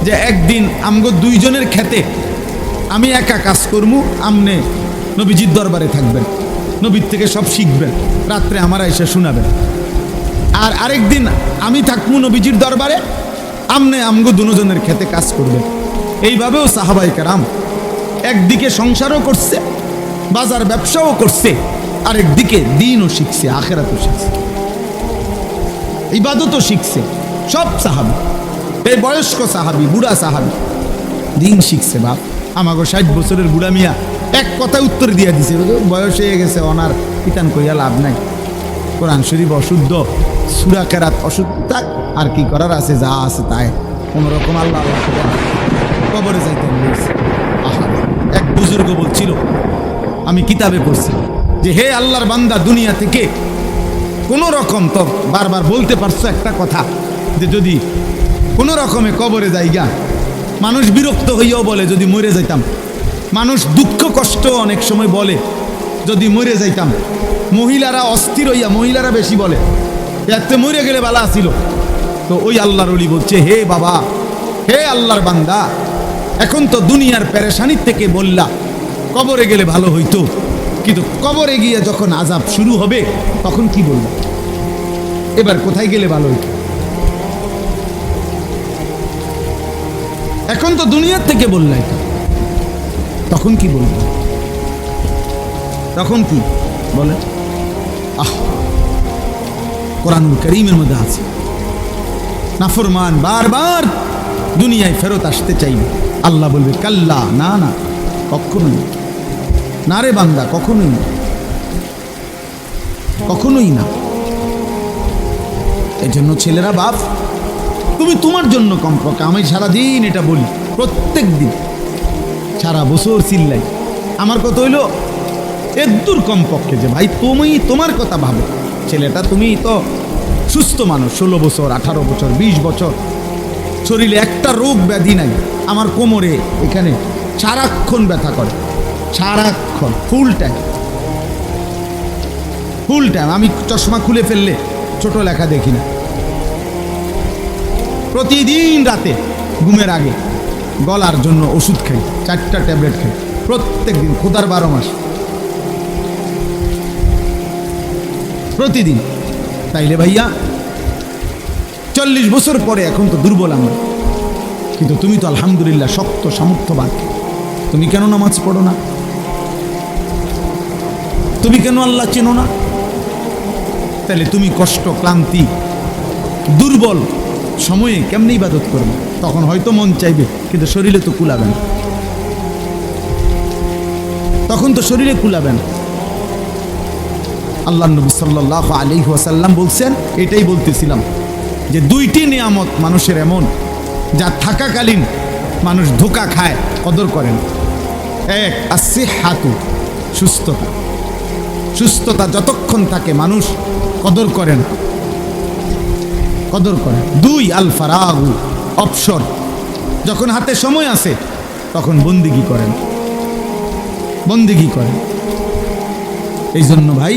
যে একদিন আমগো দুইজনের খেতে আমি একা কাজ করবো, আমনে নবীজির দরবারে থাকবেন, নবীর থেকে সব শিখবেন, রাত্রে আমারা এসে শোনাবেন। আর আরেকদিন আমি থাকবো নবীজির দরবারে, আমনে আমগো দুজনের খেতে কাজ করবেন। এইভাবেও সাহাবায়ে কেরাম একদিকে সংসারও করছে, বাজার ব্যবসাও করছে, আরেকদিকে দিনও শিখছে, আখিরাতও শিখছে, ইবাদতও শিখছে। সব সাহাবী, এই বয়স্ক সাহাবী, বুড়া সাহাবী দিন শিখছে। বাপ আমাগো 60 বছরের বুড়া মিয়া এক কথা উত্তর দিয়ে দিছে, বয়স হয়ে গেছে, অনার পিতান কইয়া লাভ নাই, কোরআন শরীফ অশুদ্ধ, সূরা কেরাত অশুদ্ধ, থাক, আর কি করার আছে, যা আছে তাই, কোনোরকম আল্লাহ আল্লাহ কবরে যাইতে বলছে। আহা, এক বুজুর্গ বলছিল, আমি কিতাবে পড়ছি যে হে আল্লাহর বান্দা, দুনিয়া থেকে কোনো রকম, তো বারবার বলতে পারছো একটা কথা, যে যদি কোনো রকমে কবরে যাইগা, মানুষ বিরক্ত হইয়াও বলে যদি মরে যাইতাম, মানুষ দুঃখ কষ্ট অনেক সময় বলে যদি মরে যাইতাম, মহিলারা অস্থির হইয়া, মহিলারা বেশি বলে এতে মরে গেলে বালা ছিল। তো ওই আল্লাহর ওলি বলছে, হে বাবা, হে আল্লাহর বান্দা, এখন তো দুনিয়ার পেরেশানির থেকে বললা কবরে গেলে ভালো হইতো, কিন্তু কবরে গিয়ে যখন আযাব শুরু হবে তখন কি বলবো, এবার কোথায় গেলে ভালো হইতো? এখন তো দুনিয়ার থেকে বললাই, তখন কি বলবো? তখন কি বলে? কোরআনুল কারীমের মধ্যে আছে, নাফরমান বারবার দুনিয়ায় ফেরত আসতে চাইবে, আল্লাহ বলবে কাল্লা, না না, কখনোই না রে বান্দা, কখনোই না, কখনোই না। এই জন্য ছেলেরা, বাপ তুমি তোমার জন্য কমপক্ষে, আমি সারাদিন এটা বলি, প্রত্যেক দিন সারা বছর চিল্লাই, আমার কথা হইল এদূর কমপক্ষে যে ভাই তুমি তোমার কথা ভাবো। ছেলেটা, তুমি তো সুস্থ মানুষ, 16 বছর, 18 বছর, 20 বছর, শরীরে একটা রোগ ব্যাধি নাই। আমার কোমরে এখানে সারাক্ষণ ব্যথা করে, সারাক্ষণ, ফুল টাইম, ফুল টাইম। আমি চশমা খুলে ফেললে ছোট লেখা দেখি না। প্রতিদিন রাতে ঘুমের আগে গলার জন্য ওষুধ খাই, 4টা ট্যাবলেট খাই প্রত্যেক দিন, খোদার 12 মাস প্রতিদিন। তাইলে ভাইয়া 40 বছর পরে এখন তো দুর্বল আমরা, কিন্তু তুমি তো আলহামদুলিল্লাহ শক্ত সামর্থ্যবান, তুমি কেন নামাজ পড়ো না? তুমি কেন আল্লাহ চেনো না? তাহলে তুমি কষ্ট, ক্লান্তি, দুর্বল সময়ে কেমনে ইবাদত করবে? তখন হয়তো মন চাইবে, কিন্তু শরীরে তো কুলাবে না, তখন তো শরীরে কুলাবে না। আল্লাহ নবী সাল্লাল্লাহু আলাইহি ওয়াসাল্লাম বলছেন, এটাই বলতেছিলাম, যে 2টি নিয়ামত মানুষের এমন, যা থাকাকালীন মানুষ ধোঁকা খায়, কদর করেন। এক, আসিহাতু, সুস্থতা। সুস্থতা যতক্ষণ থাকে মানুষ কদর করেন, কদর করেন। 2, আল ফারাগু, অবসর। যখন হাতে সময় আছে তখন বন্দিগি করেন, বন্দিগি করেন। এই জন্য ভাই,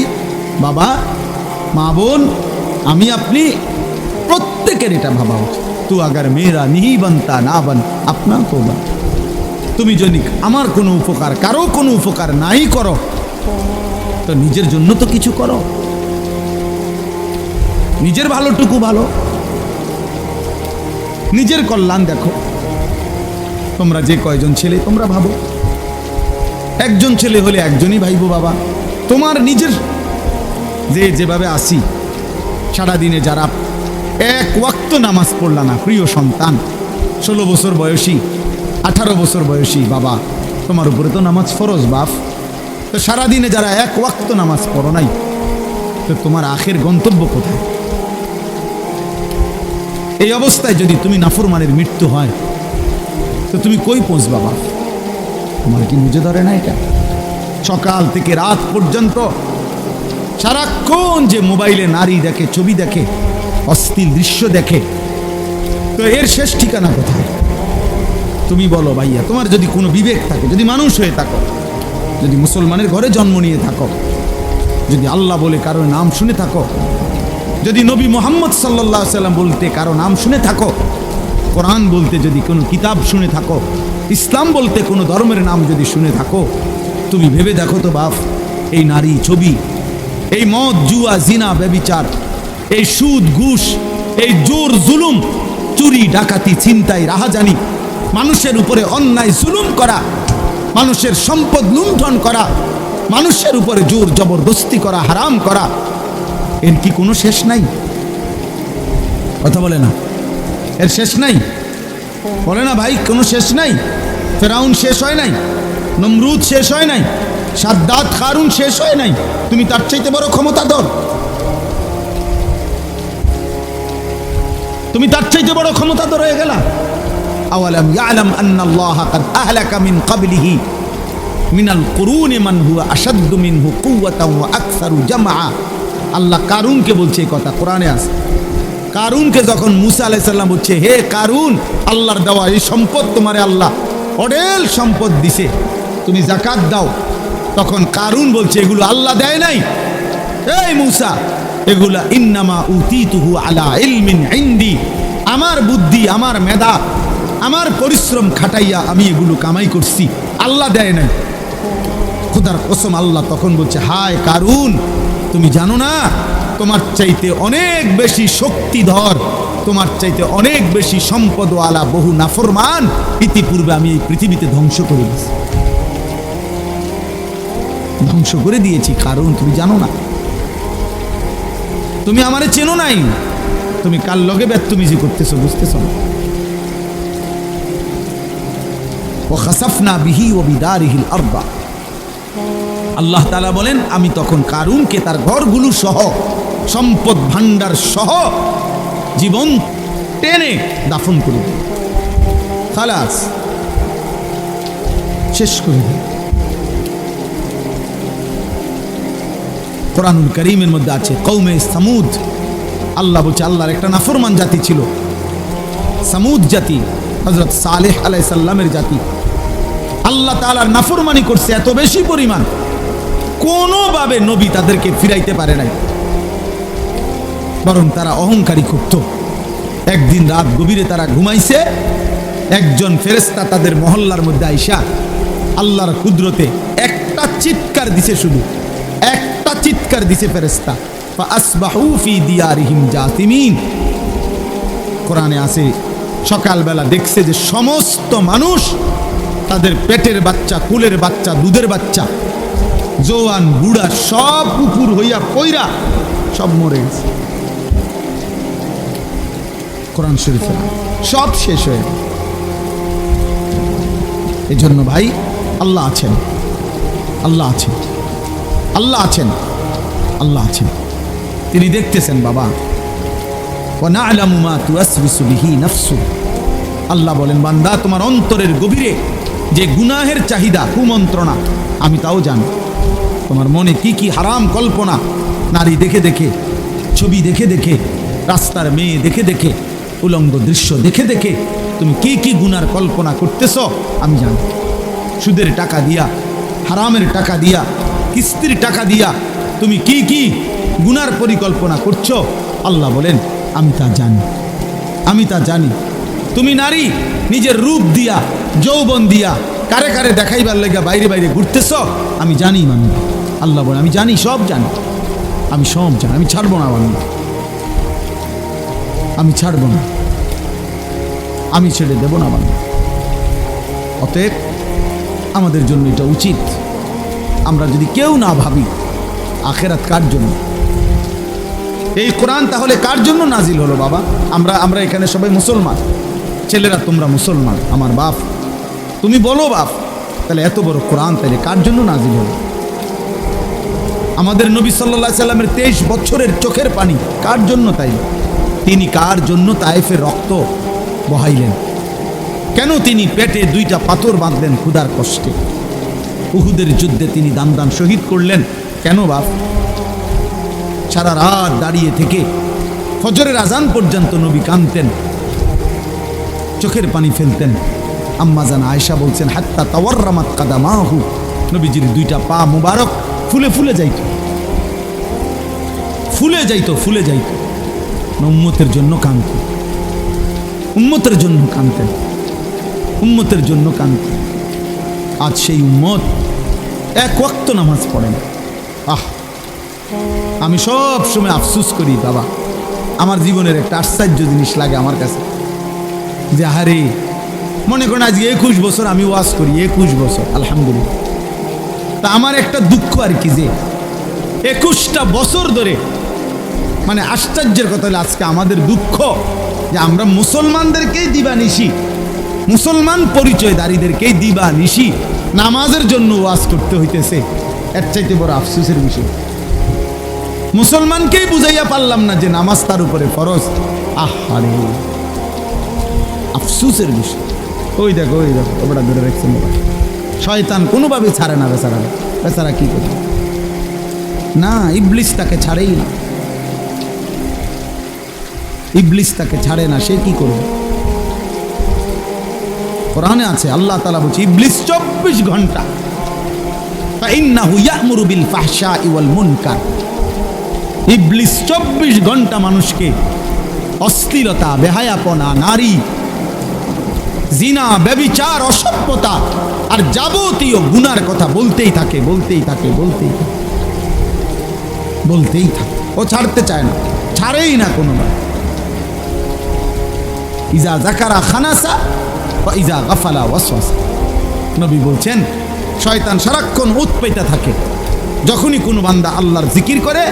বাবা, মা, বোন, আমি আপনি প্রত্যেকের এটা ভাবা উচিত। তু আগার মেয়েরা নিহি বানতা না বান আপনা তো বান। তুমি যদি আমার কোনো উপকার, কারো কোনো উপকার নাই করো, তো নিজের জন্য তো কিছু করো, নিজের ভালোটুকু ভালো, নিজের কল্যাণ দেখো। তোমরা যে কয়জন ছেলে তোমরা ভাবো, একজন ছেলে হলে একজনই ভাইবো বাবা। তোমার নিজের যেভাবে আসি, সারাদিনে যারা এক ওয়াক্ত নামাজ পড়লা না প্রিয় সন্তান, 16 বছর বয়সী 18 বছর বয়সী বাবা, তোমার উপরে তো নামাজ ফরজ বাপ। তো সারাদিনে যারা এক ওয়াক্ত নামাজ পড়ো নাই, তো তোমার আখের গন্তব্য কোথায়? এই অবস্থায় যদি তুমি নাফরমানের মৃত্যু হয়, তো তুমি কই পৌঁছবা বাপ? তোমার কি বুঝে ধরে না এটা? সকাল থেকে রাত পর্যন্ত সারাক্ষণ যে মোবাইলে নারী দেখে, ছবি দেখে, অশ্লীল দৃশ্য দেখে, তো এর শেষ ঠিকানা কোথায়? তুমি বলো ভাইয়া, তোমার যদি কোনো বিবেক থাকে, যদি মানুষ হয়ে থাকো, যদি মুসলমানের ঘরে জন্ম নিয়ে থাকো, যদি আল্লাহ বলে কারো নাম শুনে থাকো, যদি নবী মুহাম্মদ সাল্লাল্লাহু আলাইহি সাল্লাম বলতে কারো নাম শুনে থাকো, কোরআন বলতে যদি কোনো কিতাব শুনে থাকো, ইসলাম বলতে কোনো ধর্মের নাম যদি শুনে থাকো, তুমি ভেবে দেখো তো বাপ, এই নারী, ছবি, এই মদ, জুয়া, জিনা, ব্যভিচার, এই সুদ, ঘুষ, এই জোর জুলুম, চুরি, ডাকাতি, ছিনতাই, রাহাজানি, মানুষের উপরে অন্যায় জুলুম করা, মানুষের সম্পদ লুণ্ঠন করা, মানুষের উপরে জোর জবরদস্তি করা, হারাম করা, এর কি কোনো শেষ নাই? কথা বলে না, এর শেষ নাই? বলে না ভাই, কোনো শেষ নাই? ফেরাউন শেষ হয় নাই, নমরুদ শেষ হয় নাই, সাদ্দাত, কারুন শেষ হয় নাই। তুমি তার চাইতে বড় ক্ষমতাধর, তুমি তার চাইতে বড় ক্ষমতাধর হয়ে গেলা। আওয়ালাম ইয়ালাম আন্নাল্লাহা কাদ আহলাকা মিন ক্বাবলিহি মিনাল কুরুনি মান হুয়া আশাদ্দু মিনহু কুওয়াতান ওয়া আকসারু জামআ। আল্লাহ কারুনকে বলছে এই কথা, কোরআনে আছে। কারুনকে যখন মুসা আলাইহিস সালাম বলছে, হে কারুন, আল্লাহর দেওয়া এই সম্পদ তোমারে আল্লাহ অঢেল সম্পদ দিছে, তুমি যাকাত দাও, তখন কারুন বলছে এগুলো আল্লাহ দেয় নাই, এই মুসা, এগুলা ইন্নামা উতিতুহু আলা ইলমিন ইনদি, আমার বুদ্ধি, আমার মেধা, আমার পরিশ্রম খাটাইয়া আমি এগুলো কামাই করছি, আল্লাহ দেয় নাই। খোদার কসম, আল্লাহ তখন বলছে, হায় কারুন, তুমি জানো না তোমার চাইতে অনেক বেশি শক্তিধর, তোমার চাইতে অনেক বেশি সম্পদওয়ালা বহু নাফরমান ইতিপূর্বে আমি এই পৃথিবীতে ধ্বংস করে দিয়েছি, ধ্বংস করে দিয়েছি। কারণ তুমি জানো না, তুমি আমারে চেনো নাই, তুমি কার লগে বেত্তমিজি করতেছো বুঝতেছো না। ওয়া খাসাফনা বিহি ওয়া বিদারিহিল আরবা, আল্লাহ তাআলা বলেন আমি তখন কারুনকে তার ঘরগুলো সহ, সম্পদ ভান্ডার সহ জীবন টেনে দাফন করে দিই, খালাস, শেষ করে দিই। কোরআনুল কারীমের মধ্যে আছে কওমে সামুদ, আল্লাহ বলছে আল্লাহর একটা নাফরমান জাতি ছিল, সামুদ জাতি, হযরত সালেহ আলাইহিস সালামের জাতি। আল্লাহ তাআলার নাফরমানি করছে এত বেশি পরিমাণ, কোনোভাবে নবী তাদেরকে ফিরাইতে পারে নাই, বরং তারা অহংকারী করত। একদিন রাত গভীরে তারা ঘুমাইছে, একজন ফেরেশতা তাদের মহল্লার মধ্যে আইসা আল্লাহর কুদরতে একটা চিৎকার দিছে, শুধু একটা চিৎকার দিছে ফেরেশতা, ফাআসবাহু ফি দিয়ারিহিম জাসিমিন। কোরআনে আছে সকালবেলা দেখছে যে সমস্ত মানুষ, তাদের পেটের বাচ্চা, কুলের বাচ্চা, দুধের বাচ্চা, জওয়ান বুড়া সব পুকুর হইয়া পইরা সব মরে গেছে। কোরআন শরীফে সব শেষ হয়ে গেছে। এই জন্য ভাই, আল্লাহ আছেন, আল্লাহ আছেন, আল্লাহ আছেন, আল্লাহ আছেন, তিনি দেখতেছেন বাবা। ওয়া না'লামু মা তুওয়াসবিসু বিহি নাফসু, আল্লাহ বলেন বান্দা তোমার অন্তরের গভীরে যে গুনাহের চাহিদা, কুমন্ত্রণা, আমি তাও জানি। তোমার মনে কি কি হারাম কল্পনা, নারী দেখে দেখে, ছবি দেখে দেখে, রাস্তার মেয়ে দেখে দেখে, উলঙ্গ দৃশ্য দেখে দেখে তুমি কি কি গুনার কল্পনা করতেছ আমি জানি। সুদের টাকা দিয়া, হারামের টাকা দিয়া, কিস্তির টাকা দিয়া তুমি কি কি গুনার পরিকল্পনা করছো, আল্লাহ বলেন আমি তা জানি, আমি তা জানি। তুমি নারী নিজের রূপ দিয়া, যৌবন দিয়া কারে কারে দেখাইবার লাগা বাইরে বাইরে ঘুরতেছ, আমি জানি মানে, আল্লাহ বলে আমি জানি, সব জানি, আমি সব জানি, আমি ছাড়বো না বান্দা, আমি ছাড়বো না, আমি ছেড়ে দেব না বান্দা। অতএব আমাদের জন্য এটা উচিত, আমরা যদি কেউ না ভাবি আখেরাত কার জন্য, এই কোরআন তাহলে কার জন্য নাজিল হলো বাবা? আমরা এখানে সবাই মুসলমান, ছেলেরা তোমরা মুসলমান, আমার বাপ, তুমি বলো বাপ, তাহলে এত বড় কোরআন তাহলে কার জন্য নাজিল হলো? আমাদের নবী সাল্লাল্লাহু আলাইহি সাল্লামের 23 বছরের চোখের পানি কার জন্য? তাই তিনি কার জন্য তায়েফের রক্ত বহাইলেন? কেন তিনি পেটে 2টা পাথর বাঁধলেন ক্ষুধার কষ্টে? উহুদের যুদ্ধে তিনি দান শহীদ করলেন কেন বাপ? সারা রাত দাঁড়িয়ে থেকে ফজরের আজান পর্যন্ত নবী কাঁদতেন, চোখের পানি ফেলতেন। আম্মা জান আয়েশা বলছেন হাত্তা তাওয়াররামাত কাদামাহু, নবীজির 2টা পা মুবারক ফুলে ফুলে যাইত, ফুলে যাইত, ফুলে যাইত। উম্মতের জন্য কাঁদতেন, উম্মতের জন্য কাঁদতেন, উম্মতের জন্য কাঁদতেন। আজ সেই উম্মত এক ওয়াক্ত নামাজ পড়ে না। আমি সব সময় আফসোস করি বাবা, আমার জীবনের একটা আশ্চর্য জিনিস লাগে আমার কাছে, যে আরে মনে করেন আজকে 21 বছর আমি ওয়াজ করি, 21 বছর আলহামদুলিল্লাহ। তা আমার একটা দুঃখ আর কি, যে 21টা বছর ধরে, মানে আশ্চর্যের কথা হলো আজকে আমাদের দুঃখ যে আমরা মুসলমানদেরকেই দিবানিশি, মুসলমান পরিচয়দারীদেরকেই দিবানিশি নামাজের জন্য ওয়াজ করতে হইতেছে। এর চাইতে বড় আফসোসের বিষয়, মুসলমানকেই বুঝাইয়া পারলাম না যে নামাজ তার উপরে ফরজ। আহারে আফসোসের বিষয়। ওই দেখো ওটা ধরে রাখছেন, শয়তান কোনোভাবে ছাড়ে না বেচারা। বেচারা কি করে না, ইবলিস তাকে ছাড়েই না, ইবলিস তাকে ছাড়ে না, সে কি করবে? কোরআনে আছে, আল্লাহ তাআলা বলছে ইবলিস 24 ঘন্টা ফাইন্নাহু ইয়া'মুরু বিল ফাহশাই ওয়াল মুনকার। ইবলিস 24 ঘন্টা মানুষকে অশ্লীলতা, বেহায়াপনা, নারী, জিনা, ব্যভিচার, অসভ্যতা আর যাবতীয় গুনার কথা বলতেই থাকে, বলতেই থাকে, বলতেই থাকে, বলতেই থাকে। ও ছাড়তে চায় না, ছাড়েই না কোনোবার। ইজা যাকারা খানাসা ওয়া ইজা গাফালা ওয়াসওয়াসা। নবী বলছেন শয়তান সারাক্ষণ উৎপেতে থাকে। যখনই কোনো বান্দা আল্লাহর জিকির করে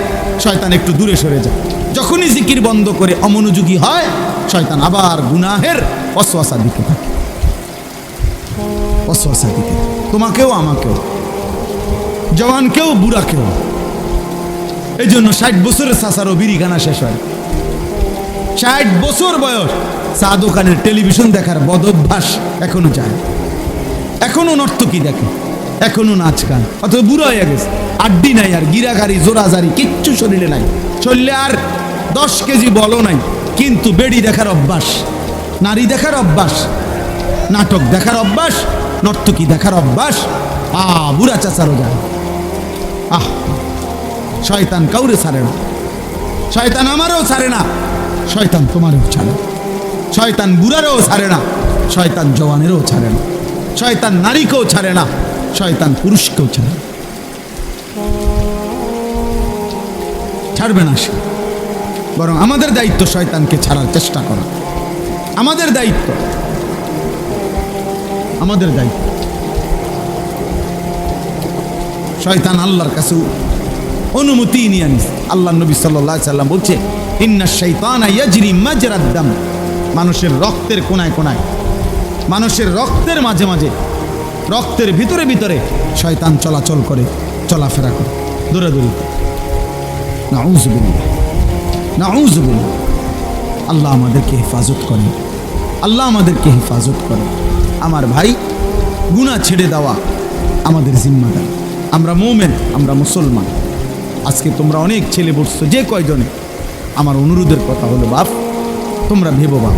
শয়তান একটু দূরে সরে যায়, যখনই জিকির বন্ধ করে অমনোযোগী হয় শয়তান আবার গুনাহের ওয়াসওয়াসা দিতে থাকে, ওয়াসওয়াসা দিতে। তোমাকেও আমাকেও, জওয়ানকেও বুড়াকেও। এই জন্য 60 বছরের চাচারও বিড়ি খানা শেষ হয়। 60 বছর বয়স, চা দোকানের টেলিভিশন দেখার বদ অভ্যাস এখনো যায়, এখনো নর্তকী দেখে, এখনো নাচ গান, অথচ বুড়ো হয়ে গেছে, আড্ডি নাই আর, গিরাগারি জোরাজারি কিচ্ছু শরীরে নাই, শরীরে আর 10 কেজি বলও নাই, কিন্তু বেড়ি দেখার অভ্যাস, নারী দেখার অভ্যাস, নাটক দেখার অভ্যাস, নর্তকী দেখার অভ্যাস। বুড়া চাচারও যায়। শয়তান কাউরে ছাড়ে না, শয়তান আমারও ছাড়ে না, শয়তান তোমারও ছাড়ে, শয়তান বুড়ারও ছাড়ে না, শয়তান জওয়ানেরও ছাড়ে না, শয়তান নারীকেও ছাড়ে না, শয়তান পুরুষকেও ছাড়ে না, ছাড়বে না সে। বরং আমাদের দায়িত্ব শয়তানকে ছাড়ার চেষ্টা করা, আমাদের দায়িত্ব, আমাদের দায়িত্ব। শয়তান আল্লাহর কাছে অনুমতি নিয়ে আনিস। আল্লাহ নবী সাল্লাল্লাহু আলাইহি সাল্লাম বলছে ইন্না শাইতানা ইয়াজরি মাজরাদ দাম। মানুষের রক্তের কোনায় কোনায়, মানুষের রক্তের মাঝে মাঝে, রক্তের ভিতরে ভিতরে শয়তান চলাচল করে, চলাফেরা করে, দৌড়াদৌড়ি। নাউযুবিল্লাহ, নাউযুবিল্লাহ। আল্লাহ আমাদেরকে হেফাজত করেন, আল্লাহ আমাদেরকে হেফাজত করেন। আমার ভাই, গুনাহ ছেড়ে দেওয়া আমাদের জিম্মাদারি। আমরা মুমিন, আমরা মুসলমান। আজকে তোমরা অনেক ছেলে বসছো, যে কয়জনে, আমার অনুরোধের কথা হলো বাপ, তোমরা ভেবো বাপ,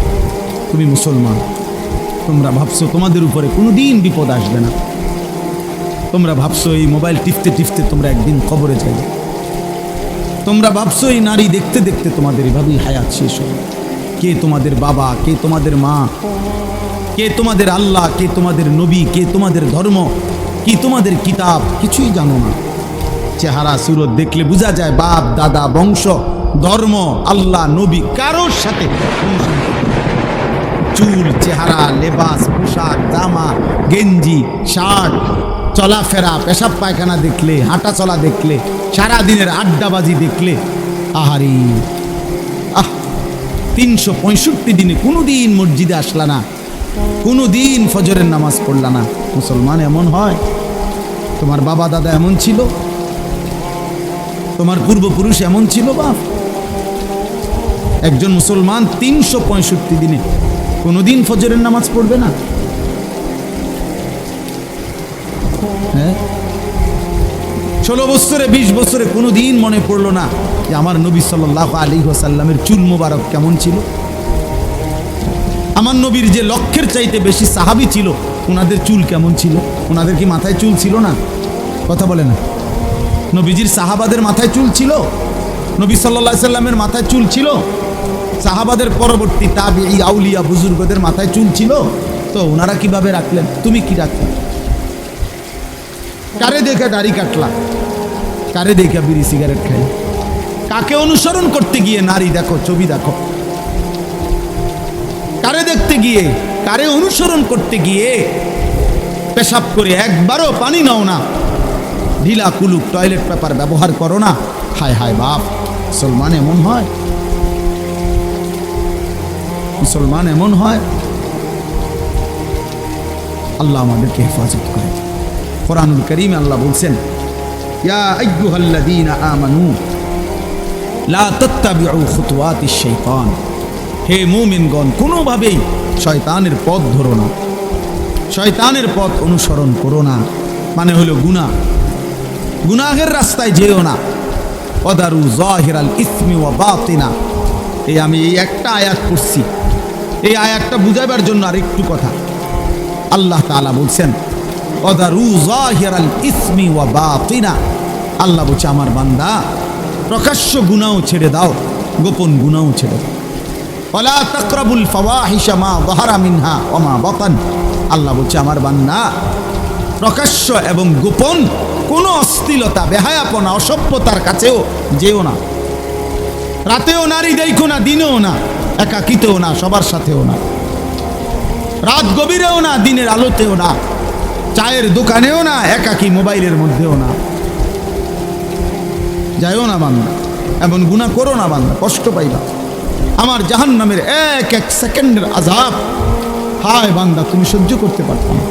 তুমি মুসলমান, তোমরা ভাবছো তোমাদের উপরে কোনো দিন বিপদ আসবে না, তোমরা ভাবছো এই মোবাইল টিপতে টিপতে তোমরা একদিন কবরে যাবে, তোমরা ভাবছো এই নারী দেখতে দেখতে তোমাদের এভাবেই হায়াত শেষ হবে। কে তোমাদের বাবা, কে তোমাদের মা, কে তোমাদের আল্লাহ, কে তোমাদের নবী, কে তোমাদের ধর্ম, কি তোমাদের কিতাব, কিছুই জানো না। চেহারা সুরত দেখলে বোঝা যায় বাপ দাদা বংশ ধর্ম আল্লাহ নবী কারোর সাথে চুল, চেহারা, লেবাস, পোশাক, জামা, গেঞ্জি, শার্ট, চলাফেরা, পেশাব পায়খানা দেখলে, হাঁটা চলা দেখলে, সারাদিনের আড্ডাবাজি দেখলে, আহারি 365 দিনে কোনো দিন মসজিদে আসলা না, কোনো দিন ফজরের নামাজ পড়লা না। মুসলমান এমন হয়? তোমার বাবা দাদা এমন ছিল? তোমার পূর্বপুরুষ এমন ছিল? বাপ, একজন মুসলমান 365 দিনে কোনোদিন ফজরের নামাজ পড়বে না? হ্যাঁ, 16 বছরে 20 বছরে কোনোদিন মনে পড়লো না যে আমার নবী সাল্লাল্লাহু আলাইহি ওয়াসাল্লামের চুল মোবারক কেমন ছিল? আমার নবীর যে লক্ষের চাইতে বেশি সাহাবী ছিল, ওনাদের চুল কেমন ছিল? ওনাদের কি মাথায় চুল ছিল না? কথা বলে না। নবীজির সাহাবাদের মাথায় চুল ছিল? নবী সাল্লাল্লাহু আলাইহি সাল্লামের মাথায় চুল ছিল? সাহাবাদের পরবর্তী তাবিঈ, আউলিয়া, বুজুর্গদের মাথায় চুল ছিল? তো ওনারা কিভাবে রাখলেন? তুমি কি রাখলে? কারে দেখে দাড়ি কাটলা? কারে দেখে বিড়ি সিগারেট খাই? কাকে অনুসরণ করতে গিয়ে নারী দেখো, ছবি দেখো? কারে দেখতে গিয়ে, কারে অনুসরণ করতে গিয়ে পেশাব করে একবারও পানি নাও না, ঢিলা কুলুক টয়লেট পেপার ব্যবহার করো না? হায় হায় বাপ, মুসলমান এমন হয়? মুসলমান এমন হয়? আল্লাহ আমাদেরকে হেফাজত করে। কোরআনুল কারীমে আল্লাহ বলছেন, ইয়া আইয়ুহাল্লাযীনা আমানু লা তাত্তাবিউ খুতুওয়াতিশ শাইতান, হে মুমিনগণ, কোনোভাবেই শয়তানের পথ ধরো না, শয়তানের পথ অনুসরণ করো না। মানে হলো গুনাহ, গুনাহের রাস্তায় যেও না। ওয়াদারু যাহিরাল ইসমি ওয়া বাতিনা। এই আমি এই একটা আয়াত পড়ছি, এই আয়াতটা বুঝাবার জন্য আর একটু কথা। আল্লাহ তাআলা বলছেন, ওয়াদারু যাহিরাল ইসমি ওয়া বাতিনা। আল্লাহ বলছে, আমার বান্দা প্রকাশ্য গুনাহও ছেড়ে দাও, গোপন গুনাহও ছেড়ে দাও। ওয়ালা তাকরাবুল ফাওয়াহিশা মা যাহারা মিনহা ওয়া মা বাতান। আল্লাহ বলছে, আমার বান্দা প্রকাশ্য এবং গোপন কোনো অশ্লীলতা, বেহায়াপনা, অসভ্যতার কাছেও যেও না। রাতেও নারী দেখো না, দিনেও না, একাকিতেও না, সবার সাথেও না, রাত গভীরেও না, দিনের আলোতেও না, চায়ের দোকানেও না, একাকি মোবাইলের মধ্যেও না। যাইও না বান্দা, এমন গুনাহ করো না বান্দা, কষ্ট পাইবা। আমার জাহান্নামের এক এক সেকেন্ডের আযাব, হায় বান্দা, তুমি সহ্য করতে পারবে না।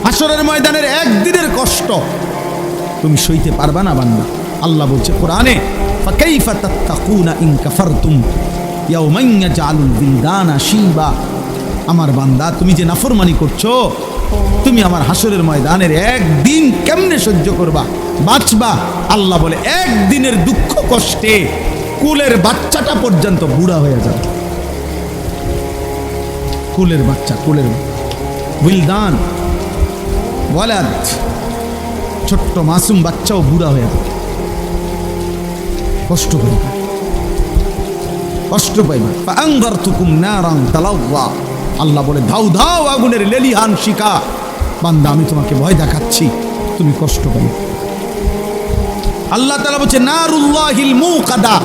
হাসরের ময়দানের একদিনের কষ্ট তুমি সইতে পারবা না বান্দা। আল্লাহ বলছে কোরআনে, ফাকাইফা তাত্তাকুনা ইন কাফারতুম ইয়াওমান ইয়াজআলুল বিলদানা শিবা। আমার বান্দা, তুমি যে নাফরমানি করছো, তুমি আমার হাসরের ময়দানের একদিন কেমনে সহ্য করবা, বাঁচবা? আল্লাহ বলে, একদিনের দুঃখ কষ্টে কুলের বাচ্চাটা পর্যন্ত বুড়া হয়ে যাবে। কুলের বাচ্চা, কুলের বিলদান, ওয়ালাদ, ছোট্ট মাসুম বাচ্চাও বুড়া হয়ে যাবে। কষ্ট পাইবা, কষ্ট পাইবা। ফাআনযারতুকুম নারান তালাওয়া। আল্লাহ বলে, ধাও ধাও আগুনের লেলিহান শিখা। বান্দা, আমি তোমাকে ভয় দেখাচ্ছি, তুমি কষ্ট পাইবে। আল্লাহ তাআলা বলছে, নারুল্লাহিল মুকাদা,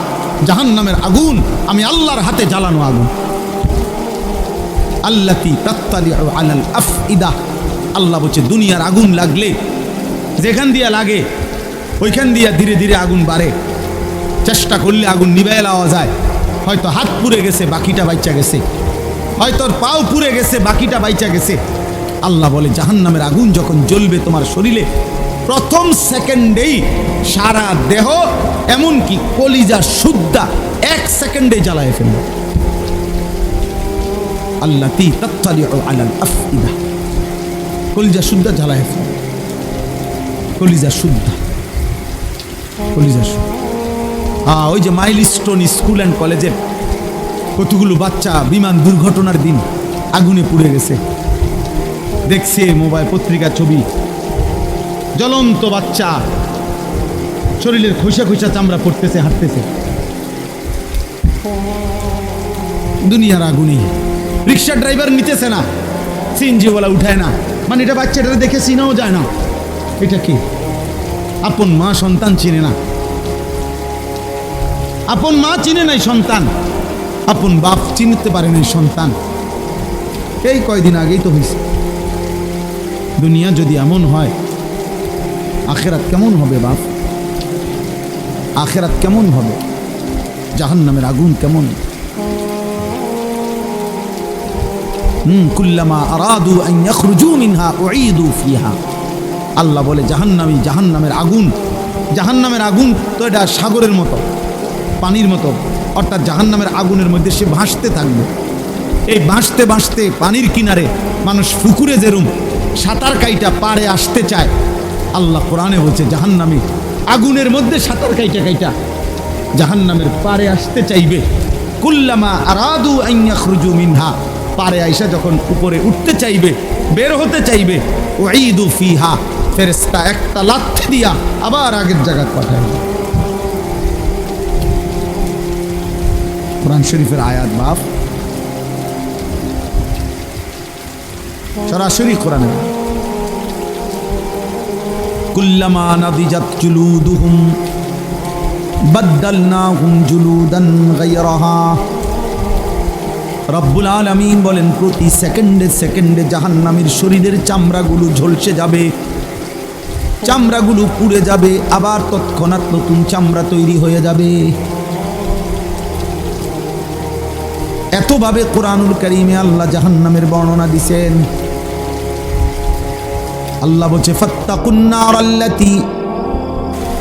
জাহান্নামের আগুন আমি আল্লাহর হাতে জ্বালানো আগুন। আল্লাতী তাত্তালিউ আলাল আফইদা। আল্লাহ বলছে, দুনিয়ার আগুন লাগলে যেখান দিয়া লাগে ওইখান দিয়া ধীরে ধীরে আগুন বাড়ে। চেষ্টা করলে আগুন নিভাইয়া দেওয়া যায়। হয়তো হাত পুড়ে গেছে, বাকিটা বাইচা গেছে, হয়তো পাও পুড়ে গেছে, বাকিটা বাইচা গেছে। আল্লাহ বলে, জাহান্নামের আগুন যখন জ্বলবে তোমার শরীরে, প্রথম সেকেন্ডেই সারা দেহ, এমনকি কলিজা সুদ্ধা 1 সেকেন্ডে জ্বালায় ফেলবে। আল্লাতী তাত্তালিউ আলাল আফইদা, কলিজা সুদ্ধা জ্বালায় ফেলবে। কলিজা সুদ্ধা, কলিজা সুদ্ধা। ওই যে মাইলস্টোন স্কুল অ্যান্ড কলেজের কতগুলো বাচ্চা বিমান দুর্ঘটনার দিন আগুনে পুড়ে গেছে, দেখছে মোবাইল পত্রিকা ছবি। জ্বলন্ত বাচ্চা, শরীরের খোসা খোসা চামড়া পড়তেছে, হাঁটতেছে। দুনিয়ার আগুনে রিক্সা ড্রাইভার নিতেছে না, সিএনজিওয়ালা উঠায় না। মানে এটা বাচ্চাটা দেখে চিনাও যায় না, এটা কি? আপন মা সন্তান চিনে না, আপন মা চিনে নাই সন্তান, আপন বাপ চিনতে পারে নাই সন্তান। এই কয়দিন আগেই তো হয়েছে। দুনিয়া যদি এমন হয়, আখেরাত কেমন হবে বাপ? আখেরাত কেমন হবে? জাহান্নামের আগুন কেমন? কুল্লামা আরাদু আন ইয়াখরুজু মিনহা উঈদু ফিহা। আল্লাহ বলে জাহান্নামের আগুন তো এটা সাগরের মতো, পানির মতো, অর্থাৎ জাহান্নামের আগুনের মধ্যে সে ভাসতে থাকবে। এই ভাসতে ভাসতে পানির কিনারে মানুষ পুকুরে যেরুম সাঁতার কাইটা পাড়ে আসতে চায়, আল্লাহ কোরআনে বলছে জাহান্নামী আগুনের মধ্যে সাঁতার কাইটা জাহান্নামের পাড়ে আসতে চাইবে। কুল্লামা আরাদু আন ইয়াখরুজু মিনহা, পাড়ে আইসা যখন উপরে উঠতে চাইবে, বের হতে চাইবে, উঈদু ফিহা, ফেরেশতা একটা লাথি দিয়া আবার আগের জায়গায় পাঠায়। কোরআন শরীফের আয়াত বাপ, সরাসরি কোরআনে। কুল্লামা নাদিজাত জুলুদুহুম বাদদালনাহুম জুলুদান গায়রাহা। রব্বুল আলামিন বলেন প্রতি সেকেন্ডে সেকেন্ডে জাহান্নামীর শরীরের চামড়াগুলো ঝলসে যাবে, চামড়াগুলো পুড়ে যাবে, আবার তৎক্ষণাৎ নতুন চামড়া তৈরি হয়ে যাবে। এতভাবে কোরআনুল কারীমে আল্লাহ জাহান্নামের বর্ণনা দিয়েছেন। আল্লাহ বলছে ফাত্তাকুন নারাল্লাতী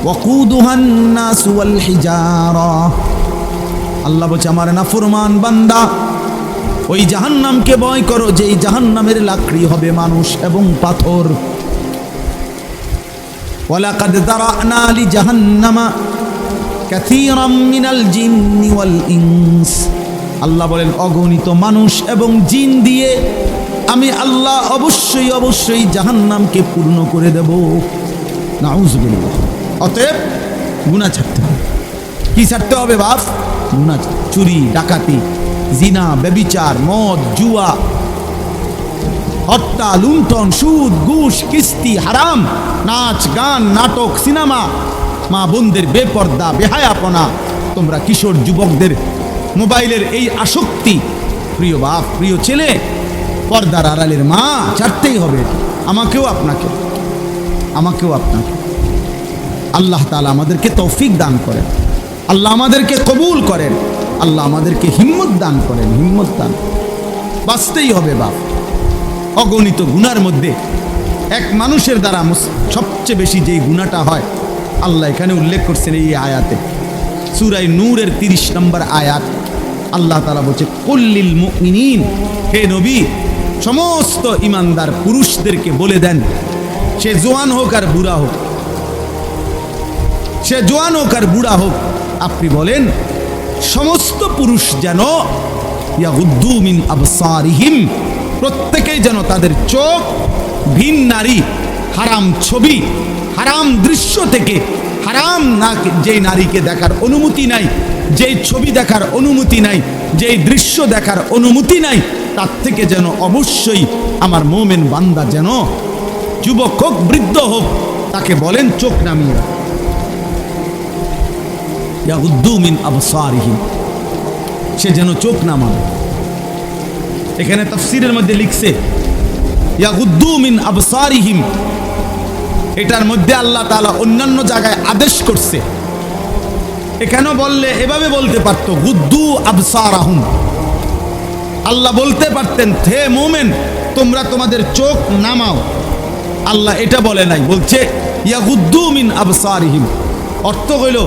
ওয়াকুদুহান নাস ওয়াল হিজারা। আল্লাহ বলছে আমার নাফরমান বান্দা, ওই জাহান্নামকে ভয় করো যেই জাহান্নামের লাকড়ি হবে মানুষ এবং পাথর। ওয়ালাকাদ দারানা লি জাহান্নামা কাসীরাম মিনাল জিন্নি ওয়াল ইনস। আল্লাহ বলেন অগণিত মানুষ এবং জিন দিয়ে আমি আল্লাহ অবশ্যই জাহান্নামকে পূর্ণ করে দেব। নাউযুবিল্লাহ। অতএব গুনাহ ছাড়তে হবে। কি ছাড়তে হবে বাপ? গুনাহ, চুরি, ডাকাতি, জিনা, ব্যভিচার, মদ, জুয়া, হত্যা, লুণ্ঠন, সুদ, ঘুষ, কিস্তি, হারাম, নাচ, গান, নাটক, সিনেমা, মা বোনদের বেপর্দা, বেহায়াপনা, তোমরা কিশোর যুবকদের মোবাইলের এই আসক্তি, প্রিয় বাপ, প্রিয় ছেলে, পর্দার আড়ালের মা, ছাড়তেই হবে। আমাকেও আপনাকে। আল্লাহ তাআলা আমাদেরকে তৌফিক দান করেন, আল্লাহ আমাদেরকে কবুল করেন, আল্লাহ আমাদেরকে হিম্মত দান করেন। বাঁচতেই হবে বাপ। অগণিত গুনার মধ্যে এক মানুষের দ্বারা সবচেয়ে বেশি যেই গুনাহটা হয় আল্লাহ এখানে উল্লেখ করছেন এই আয়াতে, সূরা নূরের 30 নম্বর আয়াত। আল্লাহ তাআলা বলছে কুল্লিল মুমিনিন, হে নবী সমস্ত ইমানদার পুরুষদেরকে বলে দেন, সে জওয়ান হোক আর বুড়া হোক, আপনি বলেন সমস্ত পুরুষ যেন ইয়াগুদ্দু মিন আবসারিহিম, প্রত্যেকেই যেন তাদের চোখ ভিন নারী, হারাম ছবি, হারাম দৃশ্য থেকে, হারাম না যেই নারীকে দেখার অনুমতি নাই, যেই ছবি দেখার অনুমতি নাই, যেই দৃশ্য দেখার অনুমতি নাই, তার থেকে যেন অবশ্যই আমার মুমিন বান্দা যেন যুবক হোক বৃদ্ধ হোক তাকে বলেন চোখ নামিয়ে রাখ। ইয়াগুদ্দু মিন আবসারিহিম, সে যেন চোখ নামাবে। এখানে তাফসীরের মধ্যে লিখছে ইয়াগুদ্দু মিন আবসারিহিম, এটার মধ্যে আল্লাহ তাআলা অন্যান্য জায়গায় আদেশ করছে। এখানেও বললে এভাবে বলতে পারত গুদ্দু আবসারাহুম, আল্লাহ বলতে পারতেন হে মুমিন তোমরা তোমাদের চোখ নামাও। আল্লাহ এটা বলে নাই, বলছে ইয়াগুদ্দু মিন আবসারিহিম। অর্থ হইল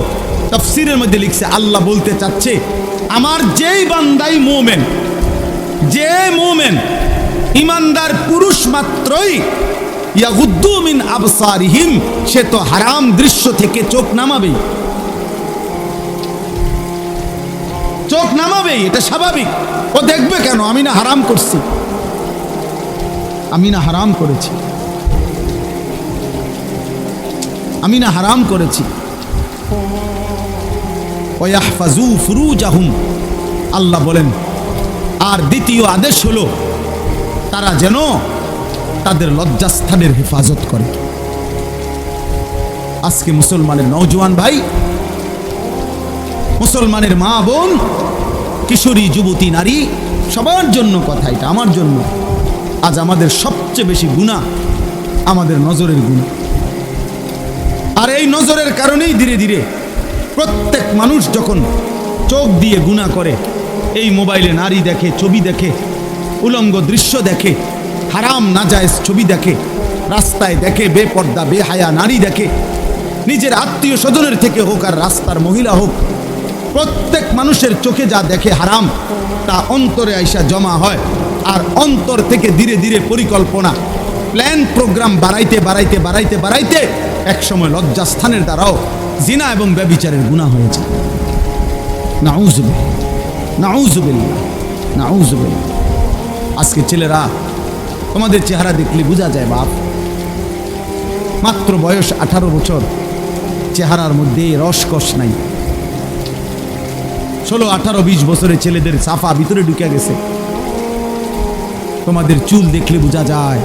তাফসীরের মধ্যে লিখছে আল্লাহ বলতে চাচ্ছে আমার যেই বান্দাই মুমিন, যে মুমিন ইমানদার পুরুষ মাত্রই ইয়াগুদ্দু মিন আবসারিহিম, সে তো হারাম দৃশ্য থেকে চোখ নামাবেই, এটা স্বাভাবিক। ও দেখবে কেন? আমি না হারাম করছি, আমি না হারাম করেছি। ওয়াহফাজু ফুরুজাহুম, আল্লাহ বলেন আর দ্বিতীয় আদেশ হলো তারা যেন তাদের লজ্জাস্থানের হেফাজত করে। আজকে মুসলমানের নওজোয়ান ভাই, মুসলমানের মা বোন, কিশোরী যুবতী নারী সবার জন্য কথা এটা, আমার জন্য। আজ আমাদের সবচেয়ে বেশি গুনাহ আমাদের নজরের গুনাহ। আর এই নজরের কারণেই ধীরে ধীরে প্রত্যেক মানুষ যখন চোখ দিয়ে গুনাহ করে, এই মোবাইলে নারী দেখে, ছবি দেখে, উলঙ্গ দৃশ্য দেখে, হারাম নাজায়েজ ছবি দেখে, রাস্তায় দেখে বেপর্দা বেহায়া নারী দেখে, নিজের আত্মীয় স্বজনের থেকে হোক আর রাস্তার মহিলা হোক, প্রত্যেক মানুষের চোখে যা দেখে হারাম, তা অন্তরে আইসা জমা হয়। আর অন্তর থেকে ধীরে ধীরে পরিকল্পনা, প্ল্যান, প্রোগ্রাম বাড়াইতে বাড়াইতে বাড়াইতে বাড়াইতে একসময় লজ্জাস্থানের দ্বারাও জিনা এবং ব্যভিচারের গুনাহ হয়ে যায়। নাউজুবিল্লাহ, নাউজুবিল্লাহ, নাউজুবিল্লাহ। আজকে ছেলেরা, তোমাদের চেহারা দেখলে বোঝা যায় বাপ, মাত্র বয়স 18 বছর, চেহারার মধ্যে রসকস নাই। 16, 18, 20 বছরের ছেলেদের সাফা ভিতরে ঢুকে গেছে। তোমাদের চুল দেখলে বোঝা যায়,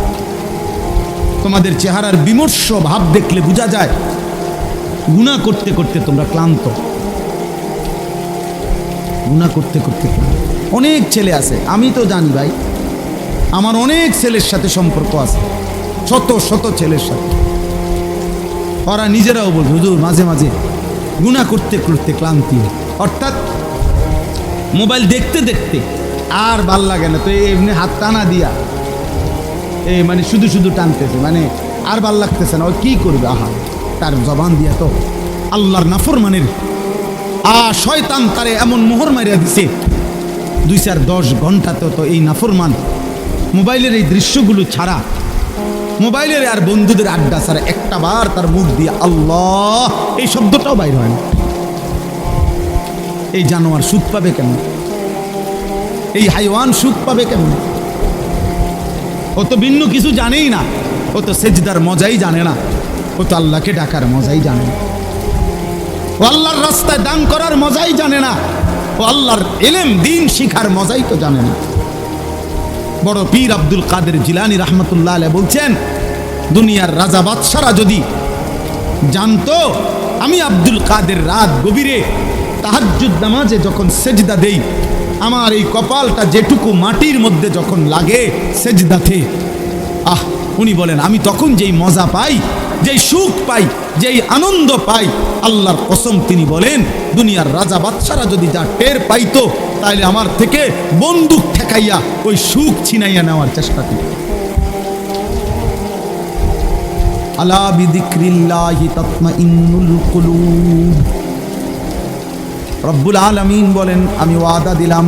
তোমাদের চেহারার বিমর্ষ ভাব দেখলে বোঝা যায় গুনাহ করতে করতে তোমরা ক্লান্ত। গুনাহ করতে করতে অনেক ছেলে আছে, আমি তো জানি ভাই, আমার অনেক ছেলের সাথে সম্পর্ক আছে, শত শত ছেলের সাথে। ওরা নিজেরাও বলছে হুজুর মাঝে মাঝে গুনাহ করতে করতে ক্লান্তি, অর্থাৎ মোবাইল দেখতে দেখতে আর ভাল লাগে না, তো এমনি হাত টানা দিয়া এই মানে শুধু শুধু টানতেছে, মানে আর ভাল লাগতেছে না, ও কি করবে? আহা, তার জবান দিয়া তো আল্লাহর নাফরমানের শয়তান তারে এমন মোহর মারিয়া দিছে, 2-4-10 ঘন্টাতে তো এই নাফরমান মোবাইলের এই দৃশ্যগুলো ছাড়া, মোবাইলের আর বন্ধুদের আড্ডা ছাড়া একটা বার তার মুখ দিয়ে আল্লাহ এই শব্দটাও বাইর হয় না। এই জানোয়ার সুখ পাবে কেমন? এই হাইওয়ান সুখ পাবে কেমন? ও তো ভিন্ন কিছু জানেই না, ও তো সেজদার মজাই জানে না, ও তো আল্লাহকে ডাকার মজাই জানে না, ও আল্লাহর রাস্তায় দান করার মজাই জানে না, ও আল্লাহর ইলম দ্বীন শিখার মজাই তো জানে না। বড় পীর আব্দুল কাদের জিলানী রাহমাতুল্লাহ আলাইহি বলছেন, দুনিয়ার রাজা বাদশারা যদি জানতো আমি আব্দুল কাদের রাত গভীরে তাহাজ্জুদ নামাজে যখন সেজদা দেই, আমার এই কপালটা যেটুকু মাটির মধ্যে যখন লাগে সেজদাতে, উনি বলেন আমি তখন যেই মজা পাই, যেই সুখ পাই, যেই আনন্দ পাই, আল্লাহর কসম তিনি বলেন দুনিয়ার রাজা বাদশারা যদি যা টের পাইতো, তাহলে আমার থেকে বন্দুক ঠেকাইয়া ওই সুখ ছিনাইয়া নেওয়ার চেষ্টা করত। আলা বিযিকরিল্লাহি তাতমাইন্নুল কুলুব। রব্বুল আলামিন বলেন আমি ওয়াদা দিলাম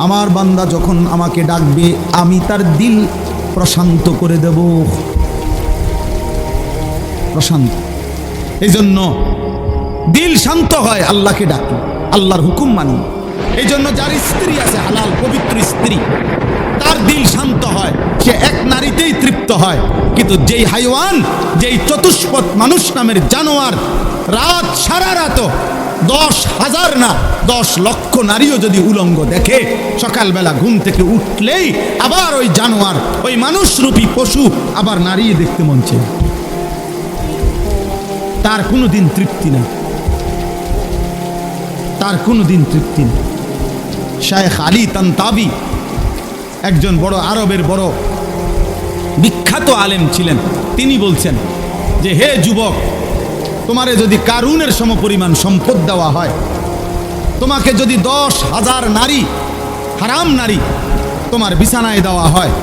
আমার বান্দা যখন আমাকে ডাকবে আমি তার দিল প্রশান্ত করে দেব। প্রশান্ত, এই জন্য দিল শান্ত হয় আল্লাহকে ডাকলে, আল্লাহর হুকুম মানি। এই জন্য যার স্ত্রী আছে হালাল পবিত্র স্ত্রী, তার দিল শান্ত হয়, সে এক নারীতেই তৃপ্ত হয়। কিন্তু যেই হাইওয়ান, যেই চতুষ্পদ মানুষ নামের জানোয়ার, রাত সারা রাত 10,000 না 10 লক্ষ নারীও যদি উলঙ্গ দেখে, সকালবেলা ঘুম থেকে উঠলেই আবার ওই জানোয়ার, ওই মানুষরূপী পশু আবার নারী দেখতে মন চায়, তার কোনোদিন তৃপ্তি নেই, তার কোনোদিন তৃপ্তি নেই। শায়েখ আলী তানতাবি একজন বড় আরবের বড় বিখ্যাত আলেম ছিলেন। তিনি বলছেন যে হে যুবক, তোমারে যদি কারুনের সমপরিমাণ সম্পদ দেওয়া হয়, তোমাকে যদি 10,000 নারী, হারাম নারী তোমার বিছানায় দেওয়া হয়,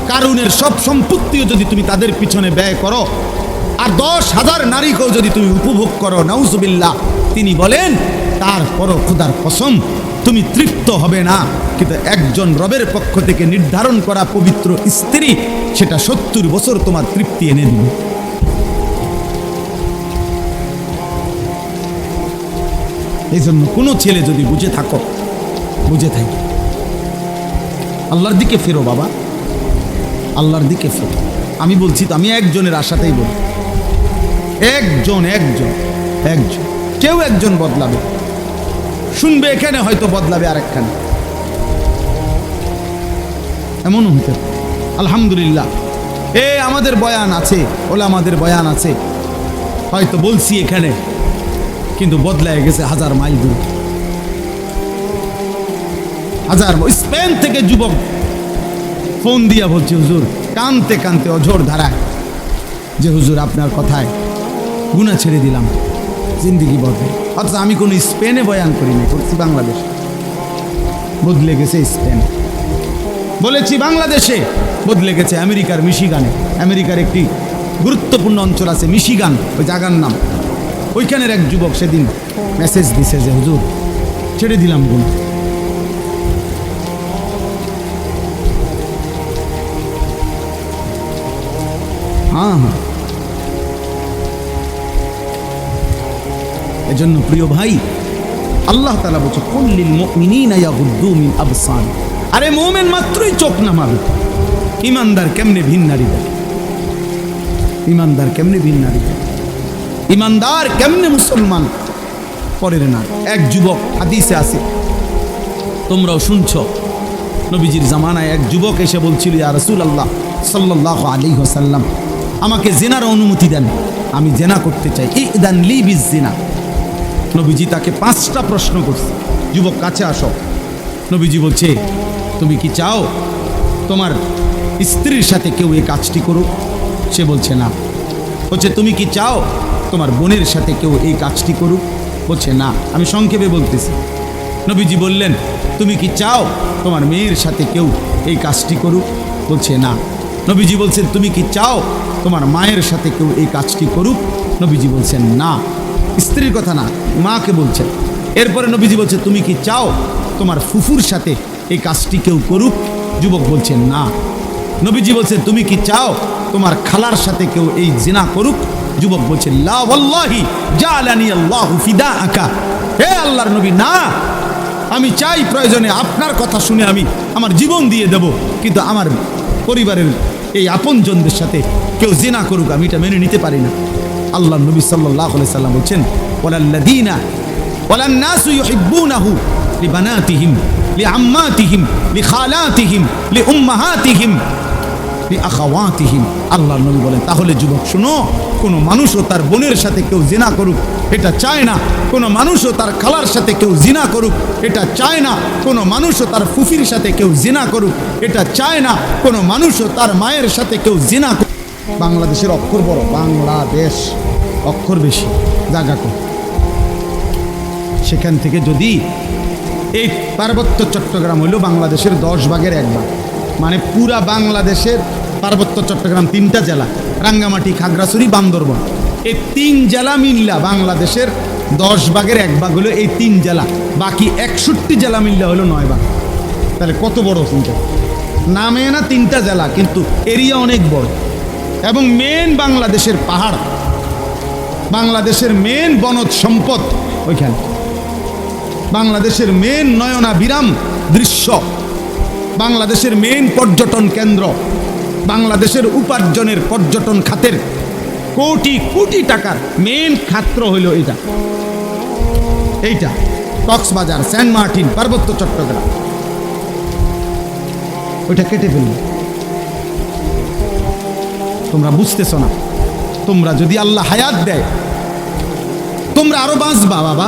কারুনের সব সম্পত্তিও যদি তুমি তাদের পিছনে ব্যয় করো, আর 10,000 নারীকেও যদি তুমি উপভোগ করো, নাউজুবিল্লাহ, তিনি বলেন তারপরও খোদার কসম তুমি তৃপ্ত হবে না। কিন্তু একজন রবের পক্ষ থেকে নির্ধারণ করা পবিত্র স্ত্রী, সেটা 70 বছর তোমার তৃপ্তি এনে দিবে। এই জন্য কোনো ছেলে যদি বুঝে থাকো, বুঝে থাকি, আল্লাহর দিকে ফেরো বাবা, আল্লাহর দিকে ফেরো। আমি বলছি তো, আমি একজনের আশাতেই বলি, একজন একজন একজন কেউ একজন বদলাবে, শুনবে এখানে হয়তো বদলাবে আরেকখানে, এমনও হতে পারে। আলহামদুলিল্লাহ, আমাদের বয়ান আছে, ওলামাদের বয়ান আছে, হয়তো বলছি এখানে, কিন্তু বদলায় গেছে 1000 মাইল দূর। হাজার। স্পেন থেকে যুবক ফোন দিয়া বলছে, হুজুর কানতে কানতে অঝোর ধারায়, যে হুজুর আপনার কথায় গুনাহ ছেড়ে দিলাম, জিন্দিগি বদলে। অথচ আমি কোনো স্পেনে বয়ান করি না, করছি বাংলাদেশ। বদলে গেছে স্পেন, বলেছি বাংলাদেশে, বদলে গেছে আমেরিকার মিশিগানে। আমেরিকার একটি গুরুত্বপূর্ণ অঞ্চল আছে মিশিগান, ওই জায়গার নাম। ওইখানের এক যুবক সেদিন মেসেজ দিছে যে হুজুর ছেড়ে দিলাম গুনাহ। হ্যাঁ হ্যাঁ, এজন্য প্রিয় ভাই, আল্লাহ তাআলা বলছে কুল্লিল মুমিনিনা ইয়াগুদ্দু মিন আবসার। আরে মুমিন মাত্রই চোখ নামাবে। ইমানদার কেমনে ভিন্নারি দেয়? ইমানদার কেমনে ভিন্নারি দেয়? ইমানদার কেমনে মুসলমান পরের না? এক যুবক, হাদিসে আছে, তোমরাও শুনছো, নবীজির জামানায় এক যুবক এসে বলছিল, ইয়া রাসূলুল্লাহ সাল্লাল্লাহু আলাইহি ওয়াসাল্লাম, আমাকে জিনার অনুমতি দেন, আমি জিনা করতে চাই, ইদান লি বিজিনা। নবীজি তাকে 5টা প্রশ্ন করছে, যুবক কাছে আসো। নবীজি বলছে, তুমি কি চাও তোমার স্ত্রীর সাথে কেউ এই কাজটি করুক? সে বলছে না। বলছে, তুমি কি চাও তোমার বোনের সাথে কেউ এই কাজটি করুক? বলছে না। আমি সংক্ষেপে বলতেছি। নবীজি বললেন, তুমি কি চাও তোমার মেয়ের সাথে কেউ এই কাজটি করুক? বলছে না। নবীজি বলছেন, তুমি কি চাও তোমার মায়ের সাথে কেউ এই কাজটি করুক? নবীজি বলছেন না। স্ত্রীর কথা না, মাকে বলছেন। এরপরে নবীজি বলছে, তুমি কি চাও তোমার ফুফুর সাথে এই কাজটি কেউ করুক? যুবক বলছেন না। নবীজি বলছে, তুমি কি চাও তোমার খালার সাথে কেউ এই জিনা করুক? যুবক বলছে, লা ওয়াল্লাহি জালানি আল্লাহু ফিদাআকা। হে আল্লাহর নবী, না, আমি চাই প্রয়োজনে আপনার কথা শুনে আমি আমার জীবন দিয়ে দেব, কিন্তু আমার পরিবারের এই আপনজনদের সাথে কেউ জিনা করুক আমি এটা মেনে নিতে পারি না। আল্লাহ নবী সাল্লাল্লাহু আলাইহি সাল্লাম বলছেন, ওয়ালাল্লাযীনা ওয়ালান নাসু ইউহিব্বুনাহু লিবানাতিহিম লিআম্মাতিহিম লিখালাতিহিম লিউম্মাহাতিহিম লিআখাওয়াতিহিম। আল্লাহর নবী বলেন, তাহলে যুবক শুনো, কোনো মানুষও তার বোনের সাথে কেউ জিনা করুক এটা চায় না। কোনো মানুষও তার খালার সাথে কেউ জিনা করুক এটা চায় না। কোনো মানুষও তার ফুফির সাথে কেউ জিনা করুক এটা চায় না। কোনো মানুষও তার মায়ের সাথে কেউ জিনা করুক। বাংলাদেশের অক্ষর বড়, বাংলাদেশ অক্ষর বেশি, জায়গা কম। সেখান থেকে যদি এই পার্বত্য চট্টগ্রাম হইল বাংলাদেশের 10 ভাগের 1 ভাগ, মানে পুরা বাংলাদেশের পার্বত্য চট্টগ্রাম 3টা জেলা, রাঙ্গামাটি, খাগড়াছড়ি, বান্দরবান, এই 3 জেলা মিল্লা বাংলাদেশের 10 ভাগের 1 ভাগ হলো এই 3 জেলা। বাকি 61 জেলা মিল্লা হলো 9 ভাগ। তাহলে কত বড় চিন্তা? নামে না 3টা জেলা, কিন্তু এরিয়া অনেক বড়। এবং মেন বাংলাদেশের পাহাড়, বাংলাদেশের মেন বনজ সম্পদ ওইখানে, বাংলাদেশের মেন নয়নাভিরাম দৃশ্য, বাংলাদেশের মেন পর্যটন কেন্দ্র, বাংলাদেশের উপার্জনের পর্যটন খাতের কোটি কোটি টাকার মেন খাত্র হইল এইটা কক্সবাজার, সেন্ট মার্টিন, পার্বত্য চট্টগ্রাম। ওইটা কেটে ফেলল। তোমরা বুঝতেছ না। তোমরা যদি আল্লাহ হায়াত দেয়, তোমরা আরো বাঁচবা বাবা।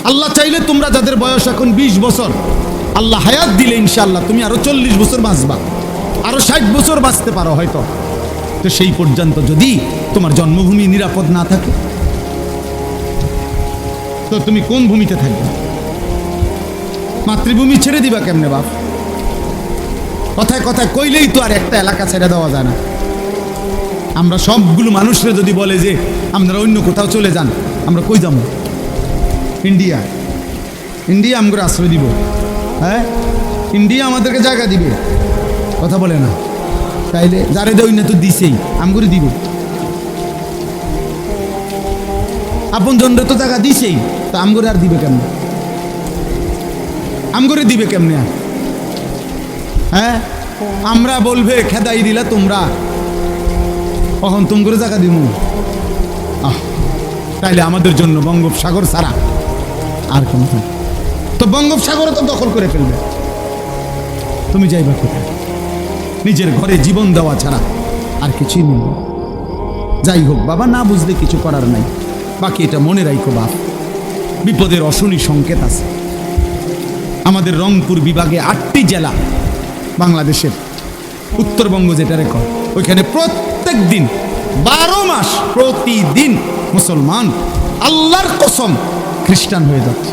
আল্লাহ চাইলে তোমরা যাদের বয়স এখন 20 বছর, আল্লাহ হায়াত দিলে ইনশাআল্লাহ তুমি আরো 40 বছর বাঁচবা, আরো 60 বছর বাঁচতে পারো হয়তো। তো সেই পর্যন্ত যদি তোমার জন্মভূমি নিরাপদ না থাকে, তো তুমি কোন ভূমিতে থাকবে? মাতৃভূমি ছেড়ে দিবা কেমনে বাপ? কথায় কথায় কইলেই তো আর একটা এলাকা ছেড়ে দেওয়া যায় না। আমরা সবগুলো মানুষরা যদি বলে যে আপনারা অন্য কোথাও চলে যান, আমরা কই যাবো? ইন্ডিয়া। ইন্ডিয়া আমাকে আশ্রয় দিব? হ্যাঁ, ইন্ডিয়া আমাদেরকে জায়গা দিবে? কথা বলে না। তাইলে যারে দেয় না তো দিছেই, আমগুরি দিব। আপন জনরে তো জায়গা দিছেই, তো আমগুরি আর দিবে কেমনে? আমগুরি দিবে কেমনে? হ্যাঁ, আমরা বলবে খেদাই দিলা তোমরা, কখন তুম করে জায়গা দিব? তাইলে আমাদের জন্য বঙ্গোপসাগর ছাড়া আর কোন, তো বঙ্গোপসাগরও তো দখল করে ফেলবে। তুমি যাইবা কোথায়? নিজের ঘরে জীবন দেওয়া ছাড়া আর কিছুই নেই। যাই হোক বাবা, না বুঝলে কিছু করার নাই। বাকি এটা মনে রাখো বাপ, বিপদের অশনি সংকেত আছে। আমাদের রংপুর বিভাগে 8টি জেলা বাংলাদেশের, উত্তরবঙ্গ যেটা রেকর্ড, ওইখানে প্রত্যেক দিন 12 মাস প্রতিদিন মুসলমান আল্লাহর কসম খ্রিস্টান হয়ে যাচ্ছে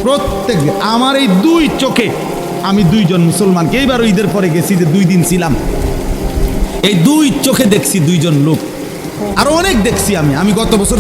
প্রত্যেক দিন। আমার এই 2 চোখে আমি 2 জন মুসলমানকে, এইবার ঈদের পরে গেছি যে 2 দিন ছিলাম, এই 2 চোখে দেখছি 2 জন লোক, আরো অনেক দেখছি আমি গত বছর